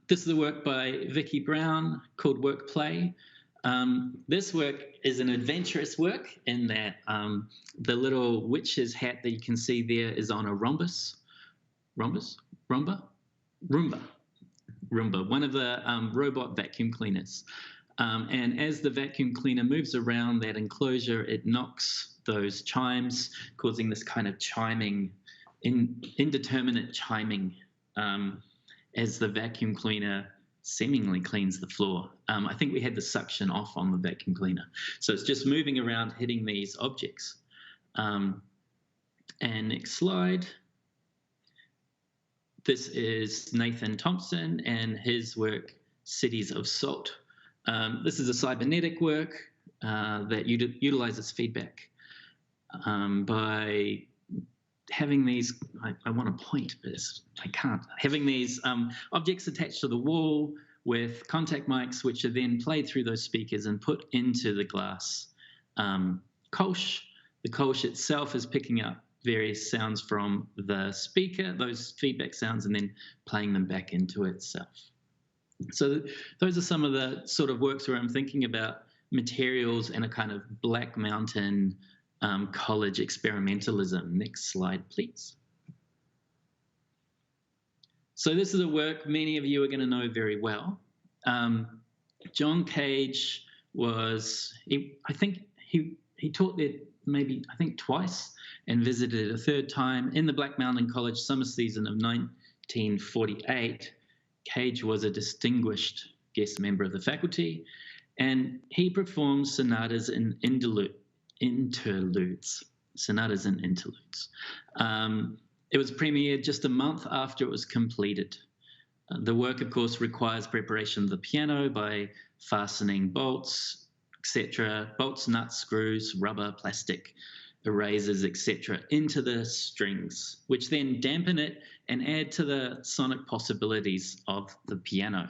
This is a work by Vicky Brown called Work Play. This work is an adventurous work in that the little witch's hat that you can see there is on a Roomba, one of the robot vacuum cleaners. And as the vacuum cleaner moves around that enclosure, it knocks those chimes, causing this kind of chiming, indeterminate chiming, as the vacuum cleaner seemingly cleans the floor. I think we had the suction off on the vacuum cleaner. So it's just moving around, hitting these objects. And next slide. This is Nathan Thompson and his work, Cities of Salt. This is a cybernetic work that utilizes feedback by having these, I want to point, but I can't, having these objects attached to the wall with contact mics, which are then played through those speakers and put into the glass Kolsch. The Kolsch itself is picking up various sounds from the speaker, those feedback sounds, and then playing them back into itself. So those are some of the sort of works where I'm thinking about materials and a kind of Black Mountain college experimentalism. Next slide, please. So this is a work many of you are going to know very well. John Cage was, I think he taught there maybe, I think twice, and visited a third time in the Black Mountain College summer season of 1948. Cage was a distinguished guest member of the faculty, and he performed sonatas and interludes. Sonatas and interludes. It was premiered just a month after it was completed. The work, of course, requires preparation of the piano by fastening bolts, etc., bolts, nuts, screws, rubber, plastic, erasers, etc., into the strings, which then dampen it and add to the sonic possibilities of the piano.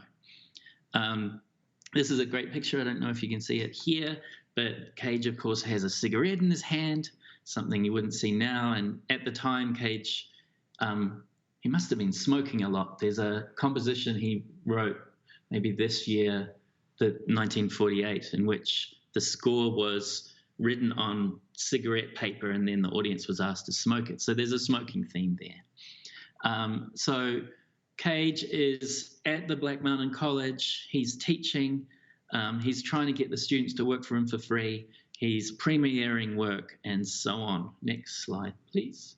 This is a great picture. I don't know if you can see it here, but Cage, of course, has a cigarette in his hand, something you wouldn't see now. And at the time, Cage, he must have been smoking a lot. There's a composition he wrote maybe this year, 1948, in which the score was written on cigarette paper and then the audience was asked to smoke it. So there's a smoking theme there. So Cage is at the Black Mountain College. He's teaching. He's trying to get the students to work for him for free. He's premiering work and so on. Next slide, please.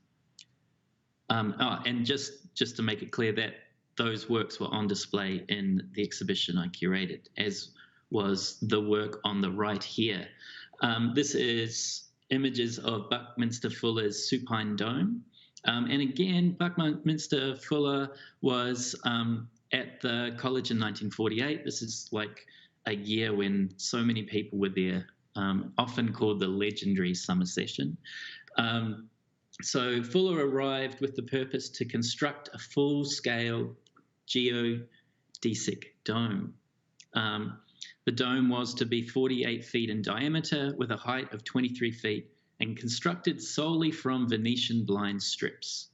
And just to make it clear that those works were on display in the exhibition I curated, as was the work on the right here. This is images of Buckminster Fuller's Supine Dome. And again, Buckminster Fuller was at the college in 1948. This is like a year when so many people were there, often called the legendary summer session. So Fuller arrived with the purpose to construct a full-scale geodesic dome. The dome was to be 48 feet in diameter with a height of 23 feet and constructed solely from Venetian blind strips.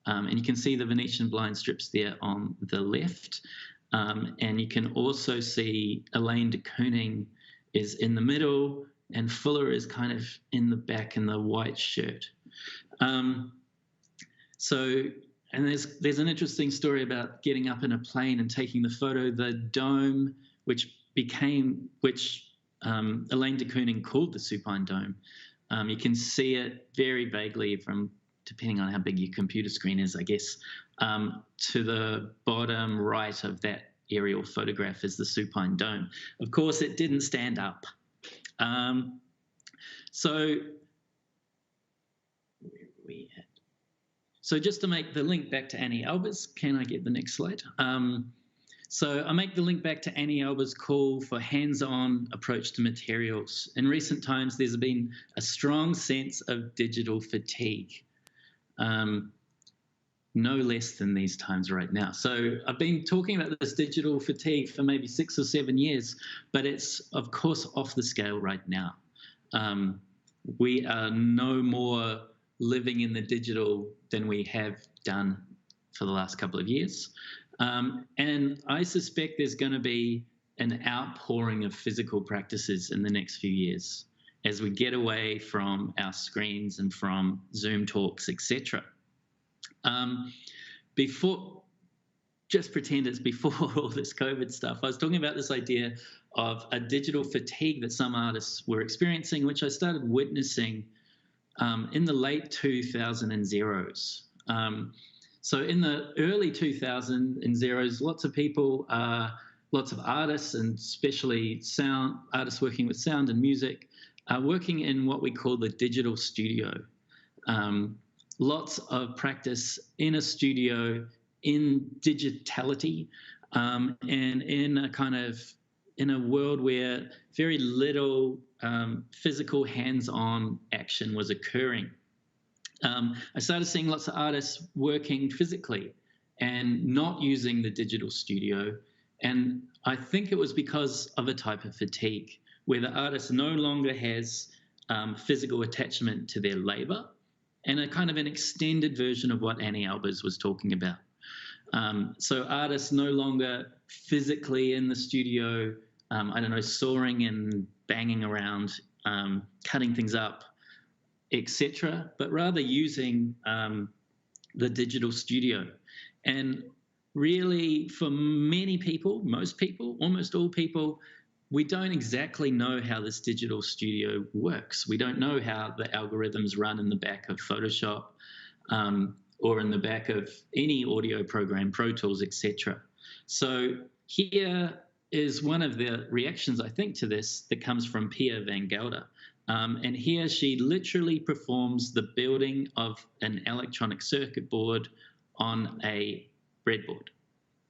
And you can see the Venetian blind strips there on the left. And you can also see Elaine de Kooning is in the middle and Fuller is kind of in the back in the white shirt. And there's an interesting story about getting up in a plane and taking the photo. The dome, which Elaine de Kooning called the Supine Dome. You can see it very vaguely from, depending on how big your computer screen is, I guess, to the bottom right of that aerial photograph is the Supine Dome. Of course, it didn't stand up. So just to make the link back to Annie Albers, can I get the next slide? So I make the link back to Annie Albers' call for hands-on approach to materials. In recent times, there's been a strong sense of digital fatigue, no less than these times right now. So I've been talking about this digital fatigue for maybe 6 or 7 years, but it's, of course, off the scale right now. We are no more living in the digital than we have done for the last couple of years. And I suspect there's going to be an outpouring of physical practices in the next few years as we get away from our screens and from Zoom talks, etc. Just pretend it's before all this COVID stuff, I was talking about this idea of a digital fatigue that some artists were experiencing, which I started witnessing in the late 2000s. So in the early 2000s, lots of people, lots of artists, and especially sound artists working with sound and music, working in what we call the digital studio. Lots of practice in a studio, in digitality, and in a world where very little physical hands-on action was occurring. I started seeing lots of artists working physically and not using the digital studio. And I think it was because of a type of fatigue where the artist no longer has physical attachment to their labor, and a kind of an extended version of what Annie Albers was talking about. So artists no longer physically in the studio, sawing and banging around, cutting things up, etc., but rather using the digital studio. And really, for many people, most people, almost all people, we don't exactly know how this digital studio works. We don't know how the algorithms run in the back of Photoshop or in the back of any audio program, Pro Tools, etc. So here is one of the reactions, I think, to this that comes from Pia Van Gelder. And here she literally performs the building of an electronic circuit board on a breadboard.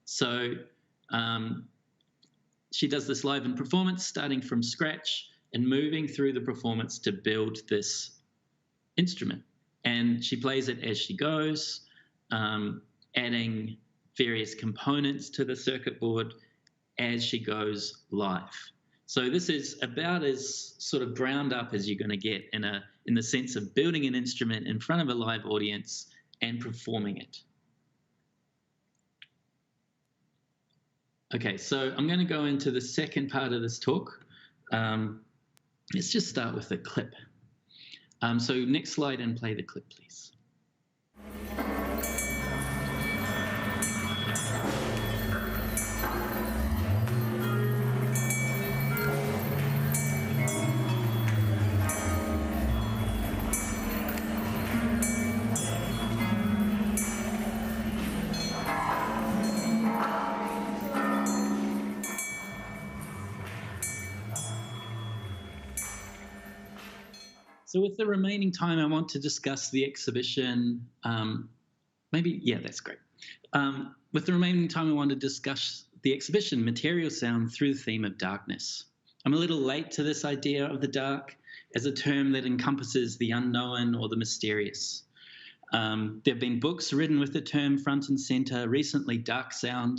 So she does this live in performance, starting from scratch and moving through the performance to build this instrument. And she plays it as she goes, adding various components to the circuit board as she goes live. So this is about as sort of ground up as you're going to get in the sense of building an instrument in front of a live audience and performing it. Okay, so I'm going to go into the second part of this talk. Let's just start with the clip. So next slide and play the clip, please. So with the remaining time, I want to discuss the exhibition. That's great. With the remaining time, I want to discuss the exhibition, Material Sound, through the theme of darkness. I'm a little late to this idea of the dark as a term that encompasses the unknown or the mysterious. There have been books written with the term front and center, recently Dark Sound,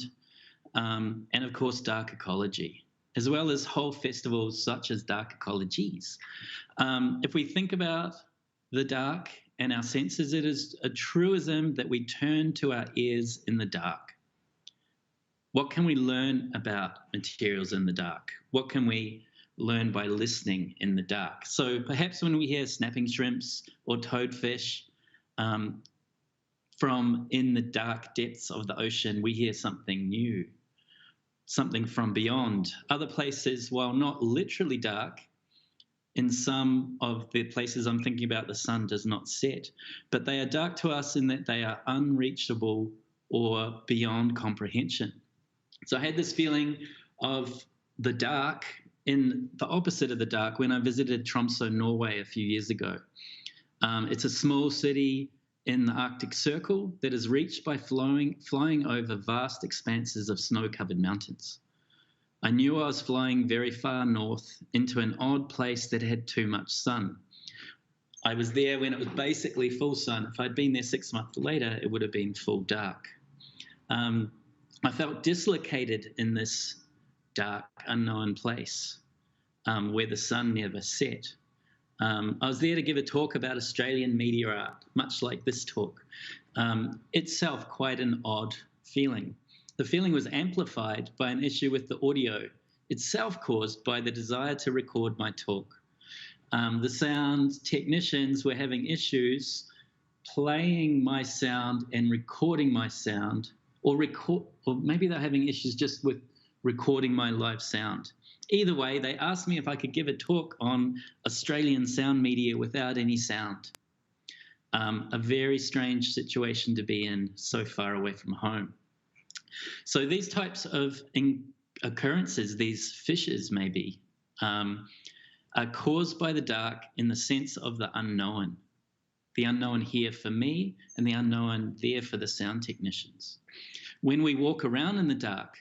and of course Dark Ecology, as well as whole festivals such as Dark Ecologies. If we think about the dark and our senses, it is a truism that we turn to our ears in the dark. What can we learn about materials in the dark? What can we learn by listening in the dark? So perhaps when we hear snapping shrimps or toadfish from in the dark depths of the ocean, we hear something new, something from beyond. Other places, while not literally dark, in some of the places I'm thinking about, the sun does not set, but they are dark to us in that they are unreachable or beyond comprehension. So I had this feeling of the dark in the opposite of the dark when I visited Tromsø, Norway a few years ago. It's a small city in the Arctic Circle that is reached by flying over vast expanses of snow-covered mountains. I knew I was flying very far north into an odd place that had too much sun. I was there when it was basically full sun. If I'd been there 6 months later, it would have been full dark. I felt dislocated in this dark, unknown place where the sun never set. I was there to give a talk about Australian media art, much like this talk. Itself quite an odd feeling. The feeling was amplified by an issue with the audio, itself caused by the desire to record my talk. The sound technicians were having issues playing my sound and recording my sound, or maybe they're having issues just with recording my live sound. Either way, they asked me if I could give a talk on Australian sound media without any sound. A very strange situation to be in so far away from home. So these types of occurrences, these fissures maybe, are caused by the dark in the sense of the unknown. The unknown here for me and the unknown there for the sound technicians. When we walk around in the dark,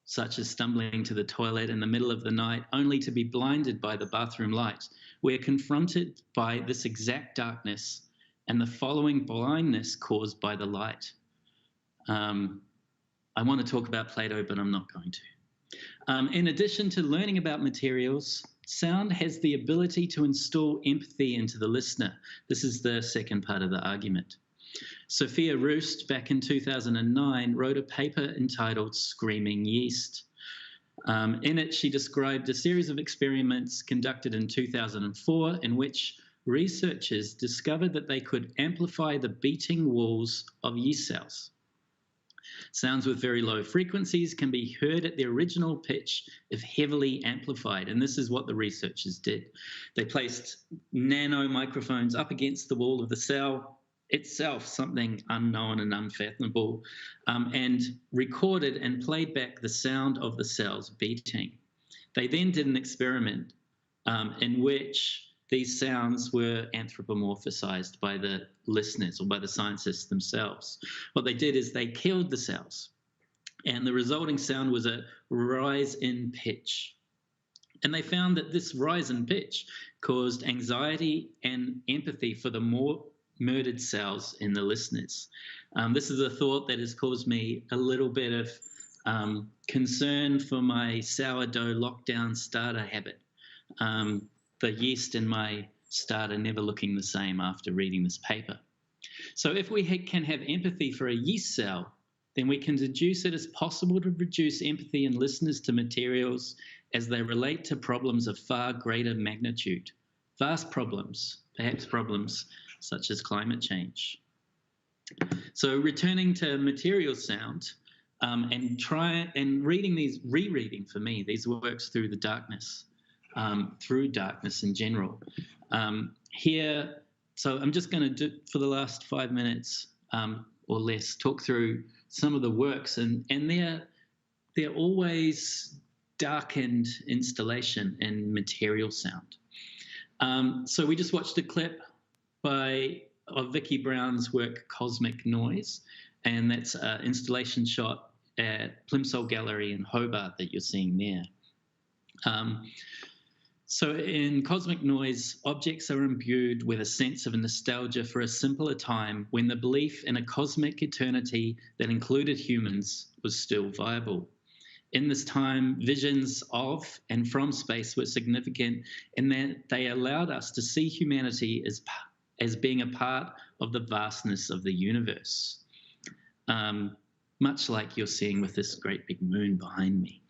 such as stumbling to the toilet in the middle of the night only to be blinded by the bathroom light, we're confronted by this exact darkness and the following blindness caused by the light. I want to talk about Plato, but I'm not going to. In addition to learning about materials, sound has the ability to install empathy into the listener. This is the second part of the argument. Sophia Roost, back in 2009, wrote a paper entitled Screaming Yeast. In it, she described a series of experiments conducted in 2004 in which researchers discovered that they could amplify the beating walls of yeast cells. Sounds with very low frequencies can be heard at their original pitch if heavily amplified, and this is what the researchers did. They placed nano microphones up against the wall of the cell itself, something unknown and unfathomable, and recorded and played back the sound of the cells beating. They then did an experiment in which these sounds were anthropomorphized by the listeners or by the scientists themselves. What they did is they killed the cells, and the resulting sound was a rise in pitch. And they found that this rise in pitch caused anxiety and empathy for the more murdered cells in the listeners. This is a thought that has caused me a little bit of concern for my sourdough lockdown starter habit. The yeast in my starter never looking the same after reading this paper. So if we can have empathy for a yeast cell, then we can deduce it as possible to produce empathy in listeners to materials as they relate to problems of far greater magnitude, vast problems, perhaps problems such as climate change. So returning to material sound and rereading for me these works through the darkness, through darkness in general. Here, so I'm just going to do, for the last 5 minutes or less, talk through some of the works, and they're always darkened installation and material sound. So we just watched a clip of Vicky Brown's work, Cosmic Noise, and that's an installation shot at Plimsoll Gallery in Hobart that you're seeing there. So in Cosmic Noise, objects are imbued with a sense of nostalgia for a simpler time when the belief in a cosmic eternity that included humans was still viable. In this time, visions of and from space were significant in that they allowed us to see humanity as being a part of the vastness of the universe. Much like you're seeing with this great big moon behind me.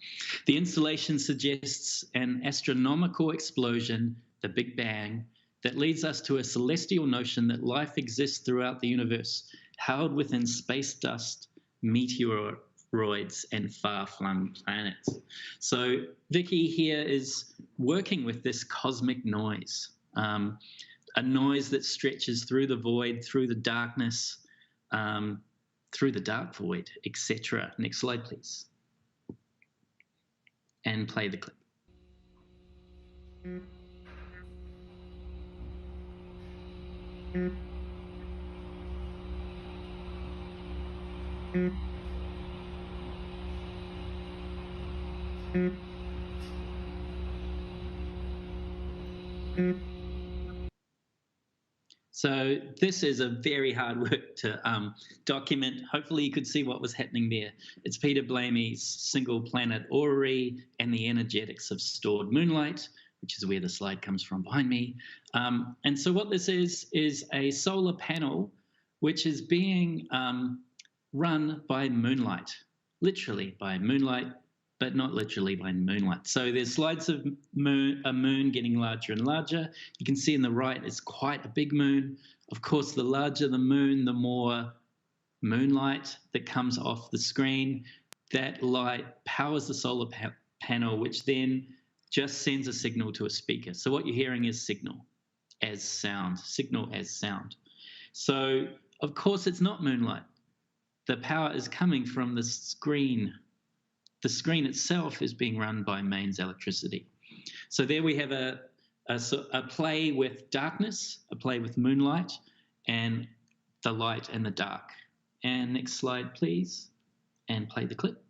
The installation suggests an astronomical explosion, the Big Bang, that leads us to a celestial notion that life exists throughout the universe, held within space dust, meteoroids, and far-flung planets. So Vicky here is working with this cosmic noise, a noise that stretches through the void, through the darkness, through the dark void, etc. Next slide, please. And play the clip. So this is a very hard work to document. Hopefully you could see what was happening there. It's Peter Blamey's single planet orrery and the energetics of stored moonlight, which is where the slide comes from behind me. And so what this is a solar panel which is being run by moonlight, literally by moonlight, but not literally by moonlight. So there's slides of a moon getting larger and larger. You can see in the right, it's quite a big moon. Of course, the larger the moon, the more moonlight that comes off the screen. That light powers the solar panel, which then just sends a signal to a speaker. So what you're hearing is signal as sound. So, of course, it's not moonlight. The power is coming from the screen. The screen itself is being run by mains electricity. So there we have a play with darkness, a play with moonlight, and the light and the dark. And next slide, please, and play the clip.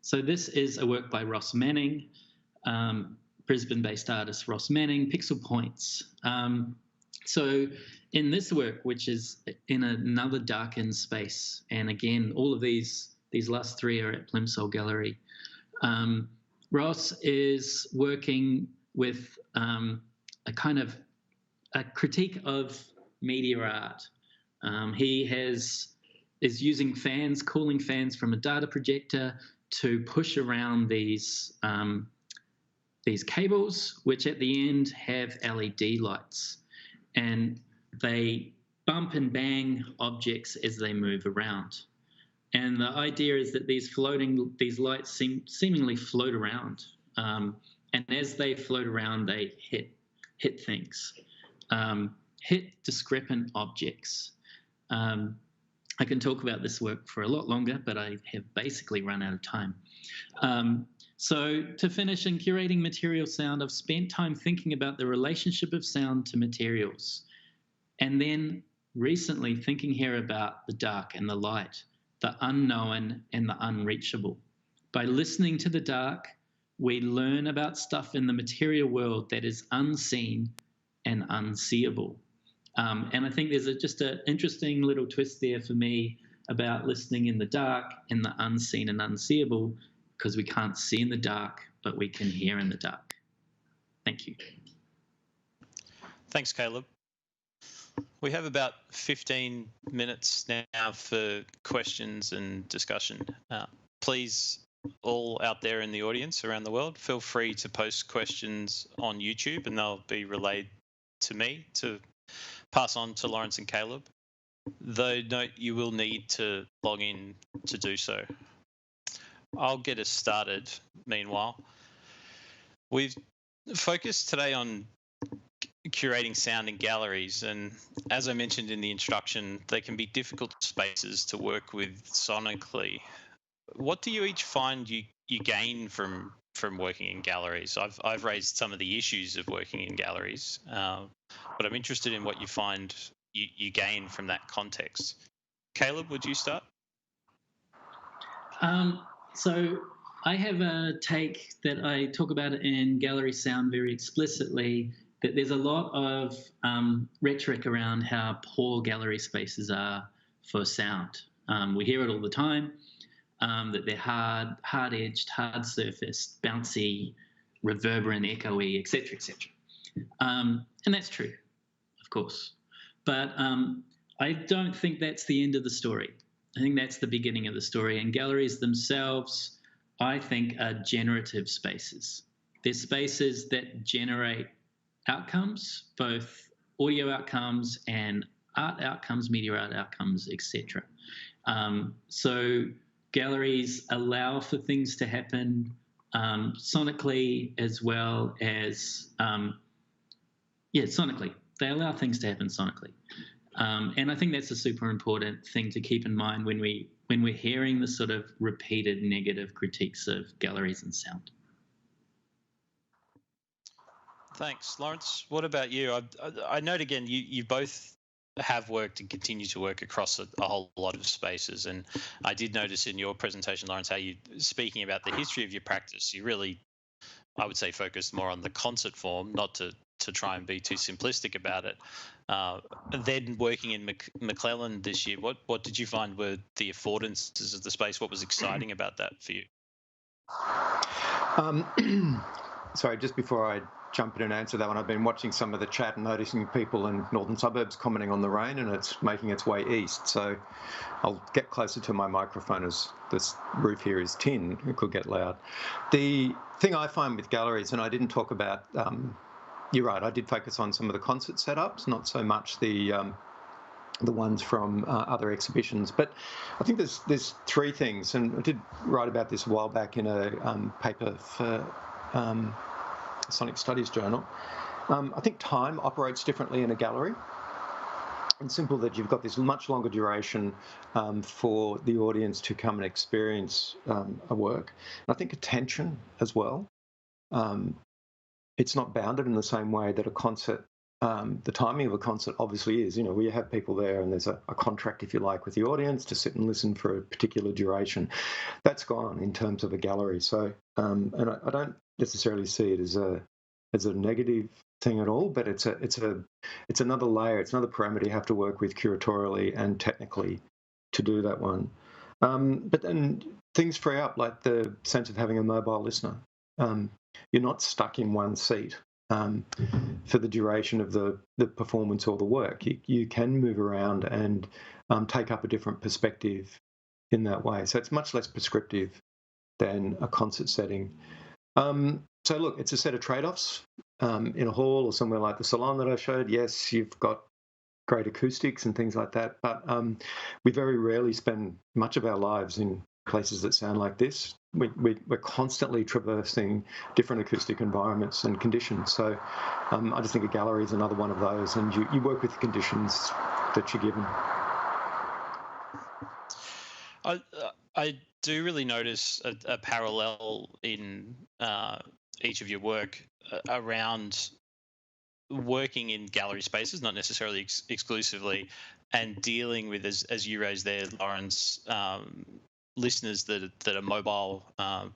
So this is a work by Ross Manning, Brisbane-based artist Ross Manning, Pixel Points. So in this work, which is in another darkened space, and again, all of these last three are at Plimsoll Gallery, Ross is working with a kind of a critique of media art. He is using fans, cooling fans from a data projector to push around these cables, which at the end have LED lights, and they bump and bang objects as they move around. And the idea is that these lights seemingly float around, and as they float around, they hit things, hit discrepant objects. I can talk about this work for a lot longer, but I have basically run out of time. So to finish, in curating material sound, I've spent time thinking about the relationship of sound to materials. And then recently thinking here about the dark and the light, the unknown and the unreachable. By listening to the dark, we learn about stuff in the material world that is unseen and unseeable. And I think there's just an interesting little twist there for me about listening in the dark and the unseen and unseeable, because we can't see in the dark, but we can hear in the dark. Thank you. Thanks, Caleb. We have about 15 minutes now for questions and discussion. Please, all out there in the audience around the world, feel free to post questions on YouTube, and they'll be relayed to me to pass on to Lawrence and Caleb. Though note you will need to log in to do so. I'll get us started meanwhile. We've focused today on curating sound in galleries, and as I mentioned in the introduction, they can be difficult spaces to work with sonically. What do you each find you gain from working in galleries? I've raised some of the issues of working in galleries, but I'm interested in what you find you gain from that context. Caleb, would you start? So I have a take that I talk about in gallery sound very explicitly, that there's a lot of rhetoric around how poor gallery spaces are for sound. We hear it all the time, that they're hard-edged, hard-surfaced, bouncy, reverberant, echoey, etc., etc. And that's true, of course. But I don't think that's the end of the story. I think that's the beginning of the story. And galleries themselves, I think, are generative spaces. They're spaces that generate outcomes, both audio outcomes and art outcomes, media art outcomes, etc. So galleries allow for things to happen sonically as well as, sonically. They allow things to happen sonically. And I think that's a super important thing to keep in mind when we when we're hearing the sort of repeated negative critiques of galleries and sound. Thanks, Lawrence. What about you? I note again, you both have worked and continue to work across a whole lot of spaces. And I did notice in your presentation, Lawrence, how you, speaking about the history of your practice, you really, I would say, focused more on the concert form, not to try and be too simplistic about it. And then working in McClellan this year, what did you find were the affordances of the space? What was exciting about that for you? Sorry, just before I jump in and answer that one, I've been watching some of the chat and noticing people in northern suburbs commenting on the rain, and it's making its way east. So I'll get closer to my microphone as this roof here is tin. It could get loud. The thing I find with galleries, and I didn't talk about, you're right, I did focus on some of the concert setups, not so much the ones from other exhibitions. But I think there's three things, and I did write about this a while back in a paper for Sonic Studies Journal. I think time operates differently in a gallery. It's simple that you've got this much longer duration for the audience to come and experience a work. And I think attention as well. It's not bounded in the same way that a concert, the timing of a concert obviously is. You know, we have people there and there's a contract, if you like, with the audience to sit and listen for a particular duration. That's gone in terms of a gallery. So, and I don't necessarily see it as a negative thing at all, but it's another layer, it's another parameter you have to work with curatorially and technically to do that one. But then things free up, like the sense of having a mobile listener. You're not stuck in one seat for the duration of the performance or the work. You can move around and take up a different perspective in that way. So it's much less prescriptive than a concert setting. So look, it's a set of trade-offs. In a hall or somewhere like the salon that I showed, yes, you've got great acoustics and things like that, but we very rarely spend much of our lives in places that sound like this. We're constantly traversing different acoustic environments and conditions. So I just think a gallery is another one of those, and you work with the conditions that you're given. I do really notice a parallel in each of your work around working in gallery spaces, not necessarily exclusively, and dealing with, as you raised there, Lawrence, listeners that are mobile,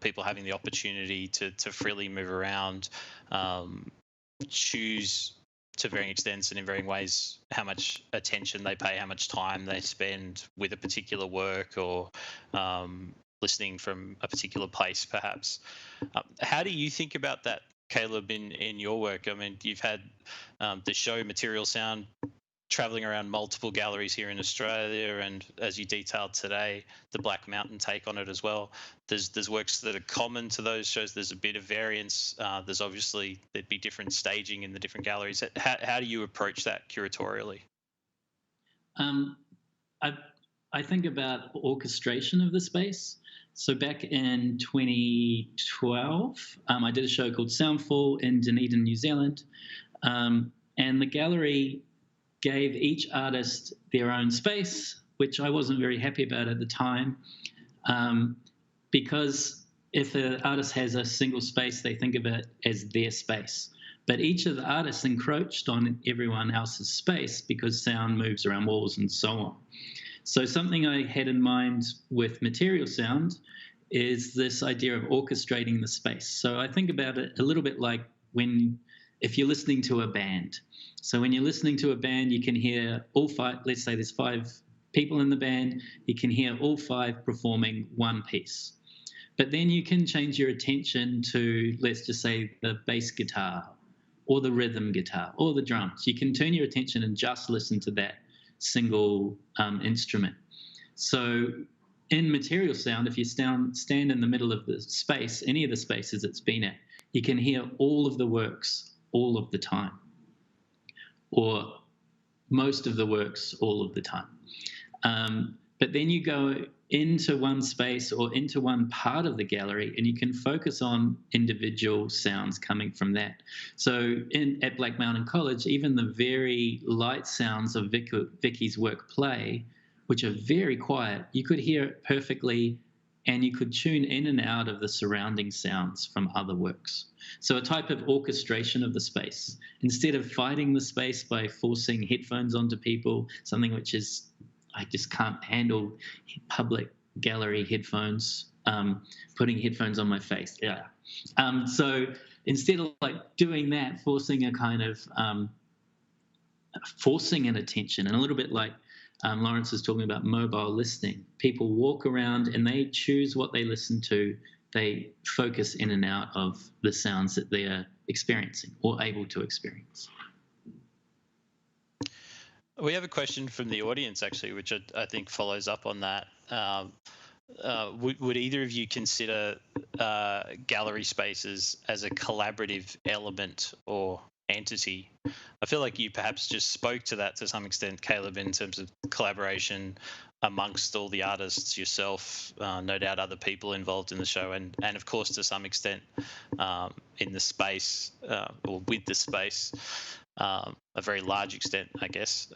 people having the opportunity to freely move around, choose to varying extents and in varying ways how much attention they pay, how much time they spend with a particular work, or listening from a particular place, perhaps. How do you think about that, Caleb, in your work? I mean, you've had the show Material Sound traveling around multiple galleries here in Australia, and as you detailed today, the Black Mountain take on it as well. There's works that are common to those shows. There's a bit of variance. There's obviously, there'd be different staging in the different galleries. How do you approach that curatorially? I think about orchestration of the space. So back in 2012, I did a show called Soundfall in Dunedin, New Zealand, and the gallery gave each artist their own space, which I wasn't very happy about at the time, because if an artist has a single space, they think of it as their space. But each of the artists encroached on everyone else's space because sound moves around walls and so on. So something I had in mind with Material Sound is this idea of orchestrating the space. So I think about it a little bit like if you're listening to a band. So when you're listening to a band, you can hear all five, let's say there's 5 people in the band, you can hear all 5 performing one piece. But then you can change your attention to, let's just say, the bass guitar or the rhythm guitar or the drums. You can turn your attention and just listen to that single instrument. So in Material Sound, if you stand in the middle of the space, any of the spaces it's been at, you can hear all of the works all of the time, or most of the works all of the time. But then you go into one space or into one part of the gallery and you can focus on individual sounds coming from that. So at Black Mountain College, even the very light sounds of Vicky's work play which are very quiet. You could hear it perfectly, and you could tune in and out of the surrounding sounds from other works. So a type of orchestration of the space. Instead of fighting the space by forcing headphones onto people, something which is, I just can't handle public gallery headphones, putting headphones on my face. Yeah. So instead of like doing that, forcing a kind of forcing an attention, and a little bit like Lawrence is talking about mobile listening. People walk around and they choose what they listen to. They focus in and out of the sounds that they are experiencing or able to experience. We have a question from the audience, actually, which I think follows up on that. Would either of you consider gallery spaces as a collaborative element or entity? I feel like you perhaps just spoke to that to some extent, Caleb, in terms of collaboration amongst all the artists, yourself, no doubt other people involved in the show, and of course to some extent in the space or with the space, a very large extent, I guess,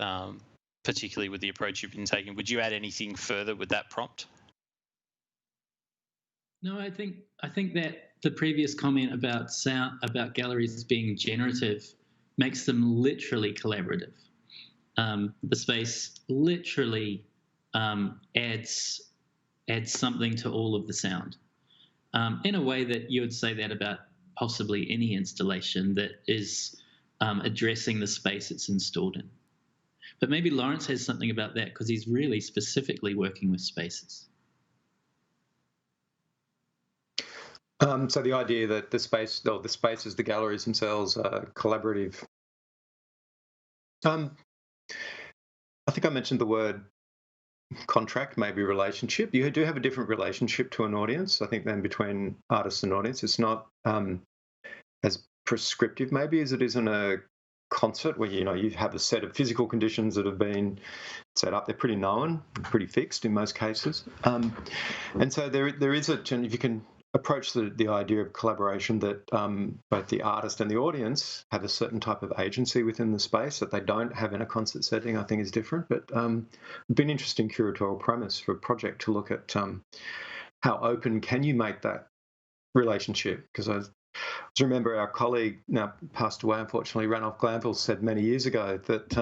particularly with the approach you've been taking. Would you add anything further with that prompt? No, I think that the previous comment about galleries being generative makes them literally collaborative. The space literally adds something to all of the sound in a way that you would say that about possibly any installation that is addressing the space it's installed in. But maybe Lawrence has something about that because he's really specifically working with spaces. So the idea that the spaces, the galleries themselves, are collaborative. I think I mentioned the word contract, maybe relationship. You do have a different relationship to an audience, I think, than between artists and audience. It's not as prescriptive, maybe, as it is in a concert where, you have a set of physical conditions that have been set up. They're pretty known, pretty fixed in most cases. And so there is if you can approach the idea of collaboration, that both the artist and the audience have a certain type of agency within the space that they don't have in a concert setting, I think is different. But it'd be an interesting curatorial premise for a project to look at how open can you make that relationship. Because I remember our colleague, now passed away unfortunately, Ranulph Glanville, said many years ago that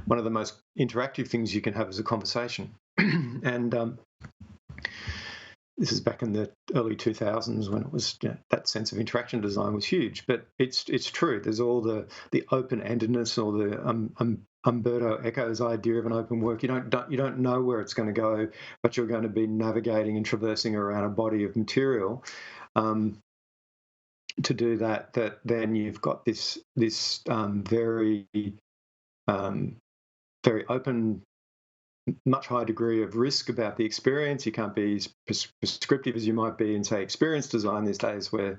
one of the most interactive things you can have is a conversation. And this is back in the early 2000s when it was, that sense of interaction design was huge. But it's true. There's all the open-endedness, or the Umberto Eco's idea of an open work. You don't know where it's going to go, but you're going to be navigating and traversing around a body of material. To do that then you've got this very open, much higher degree of risk about the experience. You can't be as prescriptive as you might be in, say, experience design these days, where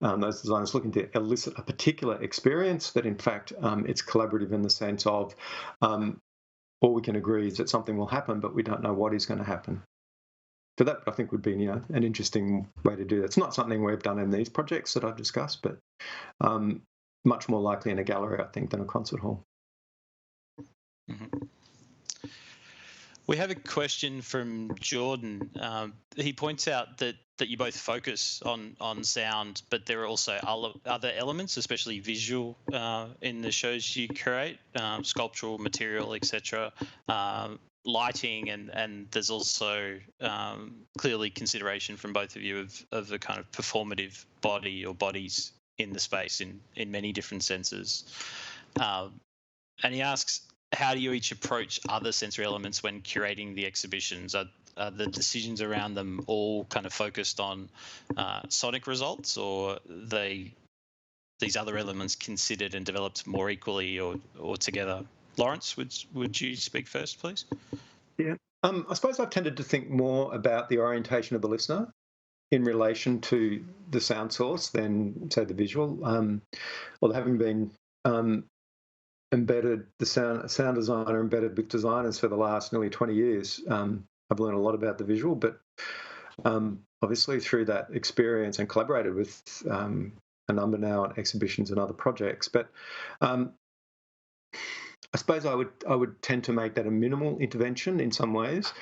those designers looking to elicit a particular experience that, in fact, it's collaborative in the sense of all we can agree is that something will happen, but we don't know what is going to happen. So that, I think, would be an interesting way to do that. It's not something we've done in these projects that I've discussed, but much more likely in a gallery, I think, than a concert hall. Mm-hmm. We have a question from Jordan. He points out that you both focus on sound, but there are also other elements, especially visual, in the shows you curate, sculptural material, etc., lighting, and there's also clearly consideration from both of you of the kind of performative body or bodies in the space in many different senses. And he asks, how do you each approach other sensory elements when curating the exhibitions? Are the decisions around them all kind of focused on sonic results, or these other elements considered and developed more equally or together? Lawrence, would you speak first, please? Yeah. I suppose I've tended to think more about the orientation of the listener in relation to the sound source than, say, the visual. Or having been embedded, the sound designer embedded with designers for the last nearly 20 years, I've learned a lot about the visual, but obviously through that experience and collaborated with a number now on exhibitions and other projects. But I suppose I would tend to make that a minimal intervention in some ways.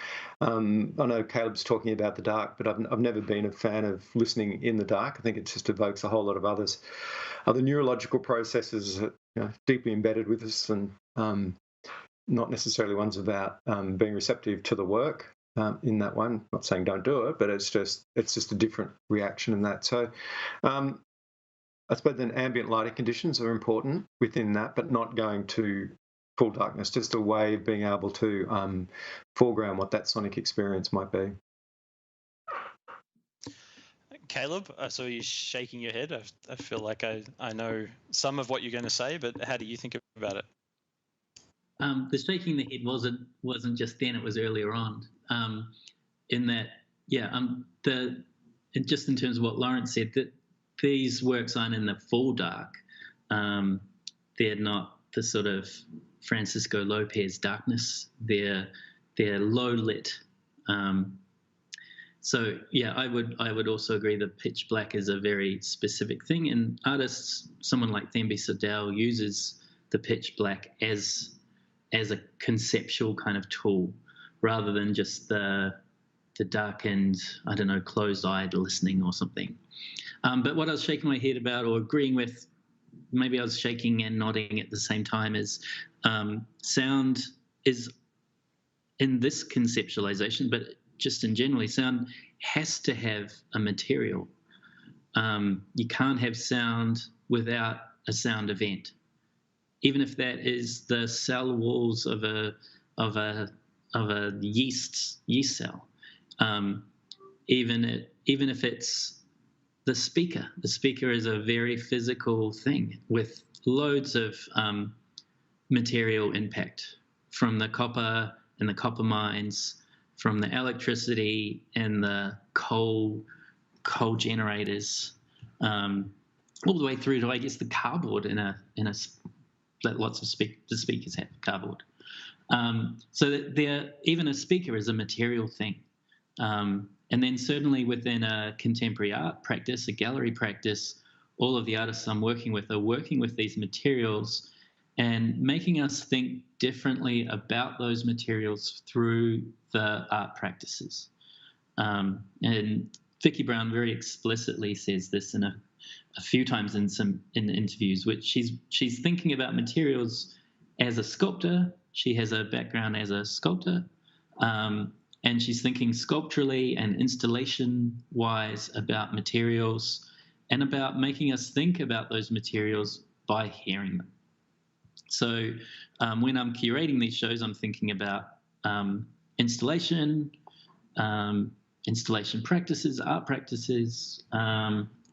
I know Caleb's talking about the dark, but I've never been a fan of listening in the dark. I think it just evokes a whole lot of other neurological processes deeply embedded with us, and not necessarily ones about being receptive to the work in that one. Not saying don't do it, but it's just a different reaction in that. So I suppose then ambient lighting conditions are important within that, but not going to full darkness, just a way of being able to foreground what that sonic experience might be. Caleb, I saw you shaking your head. I feel like I know some of what you're going to say, but how do you think about it? The shaking the head wasn't just then; it was earlier on. In that, just in terms of what Lawrence said, that these works aren't in the full dark. They're not the sort of Francisco Lopez darkness. They're low lit. So yeah, I would also agree that pitch black is a very specific thing, and artists, someone like Thembi Sadell, uses the pitch black as a conceptual kind of tool, rather than just the darkened, I don't know, closed-eyed listening or something. But what I was shaking my head about, or agreeing with, maybe I was shaking and nodding at the same time, is sound is, in this conceptualization, but just in generally, sound has to have a material. You can't have sound without a sound event, even if that is the cell walls of a yeast cell. Even if it's the speaker. The speaker is a very physical thing with loads of material impact from the copper and the copper mines, from the electricity and the coal generators, all the way through to, I guess, the cardboard that lots of the speakers have cardboard. So that even a speaker is a material thing. And then certainly within a contemporary art practice, a gallery practice, all of the artists I'm working with are working with these materials and making us think differently about those materials through the art practices. And Vicki Brown very explicitly says this in a few times in interviews, which she's thinking about materials as a sculptor. She has a background as a sculptor. And she's thinking sculpturally and installation-wise about materials and about making us think about those materials by hearing them. So when I'm curating these shows, I'm thinking about installation practices, art practices,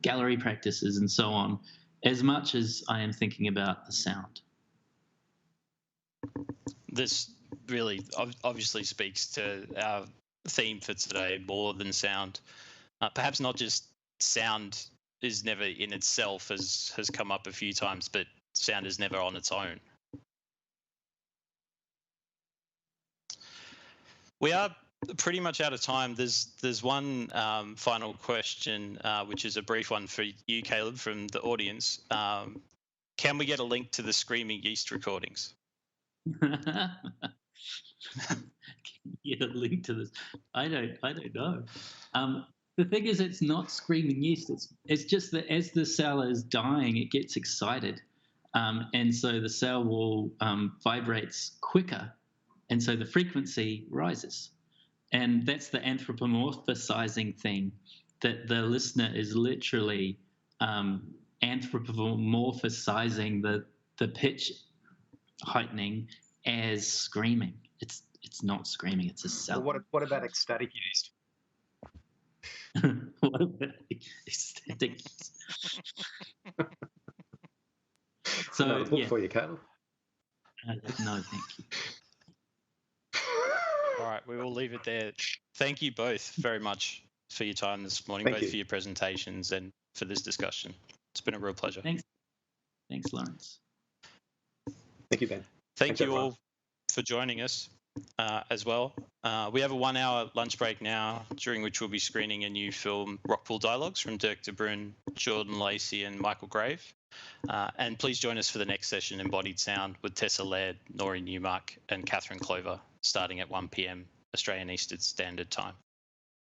gallery practices, and so on, as much as I am thinking about the sound. This really obviously speaks to our theme for today, more than sound. Perhaps not just sound is never in itself, as has come up a few times, but sound is never on its own. We are pretty much out of time. There's one final question, which is a brief one for you, Caleb, from the audience. Can we get a link to the Screaming Yeast recordings? Get a link to this. I don't know. The thing is, it's not screaming yeast. It's just that as the cell is dying, it gets excited, and so the cell wall vibrates quicker, and so the frequency rises, and that's the anthropomorphizing thing, that the listener is literally anthropomorphizing the pitch heightening as screaming. It's not screaming, it's a cell. Well, what about ecstatic yeast? What about ecstatic yeast? So yeah. For you, Caleb. No, thank you. All right, we will leave it there. Thank you both very much for your time this morning, both for your presentations and for this discussion. It's been a real pleasure. Thanks, Lawrence. Thank you, Ben. Thank you all for joining us. as well. We have a 1 hour lunch break now, during which we'll be screening a new film, Rockpool Dialogues, from Dirk de Byrne, Jordan Lacey and Michael Grave. And please join us for the next session, Embodied Sound, with Tessa Laird, Nori Newmark and Catherine Clover, starting at 1 p.m. Australian Eastern Standard Time.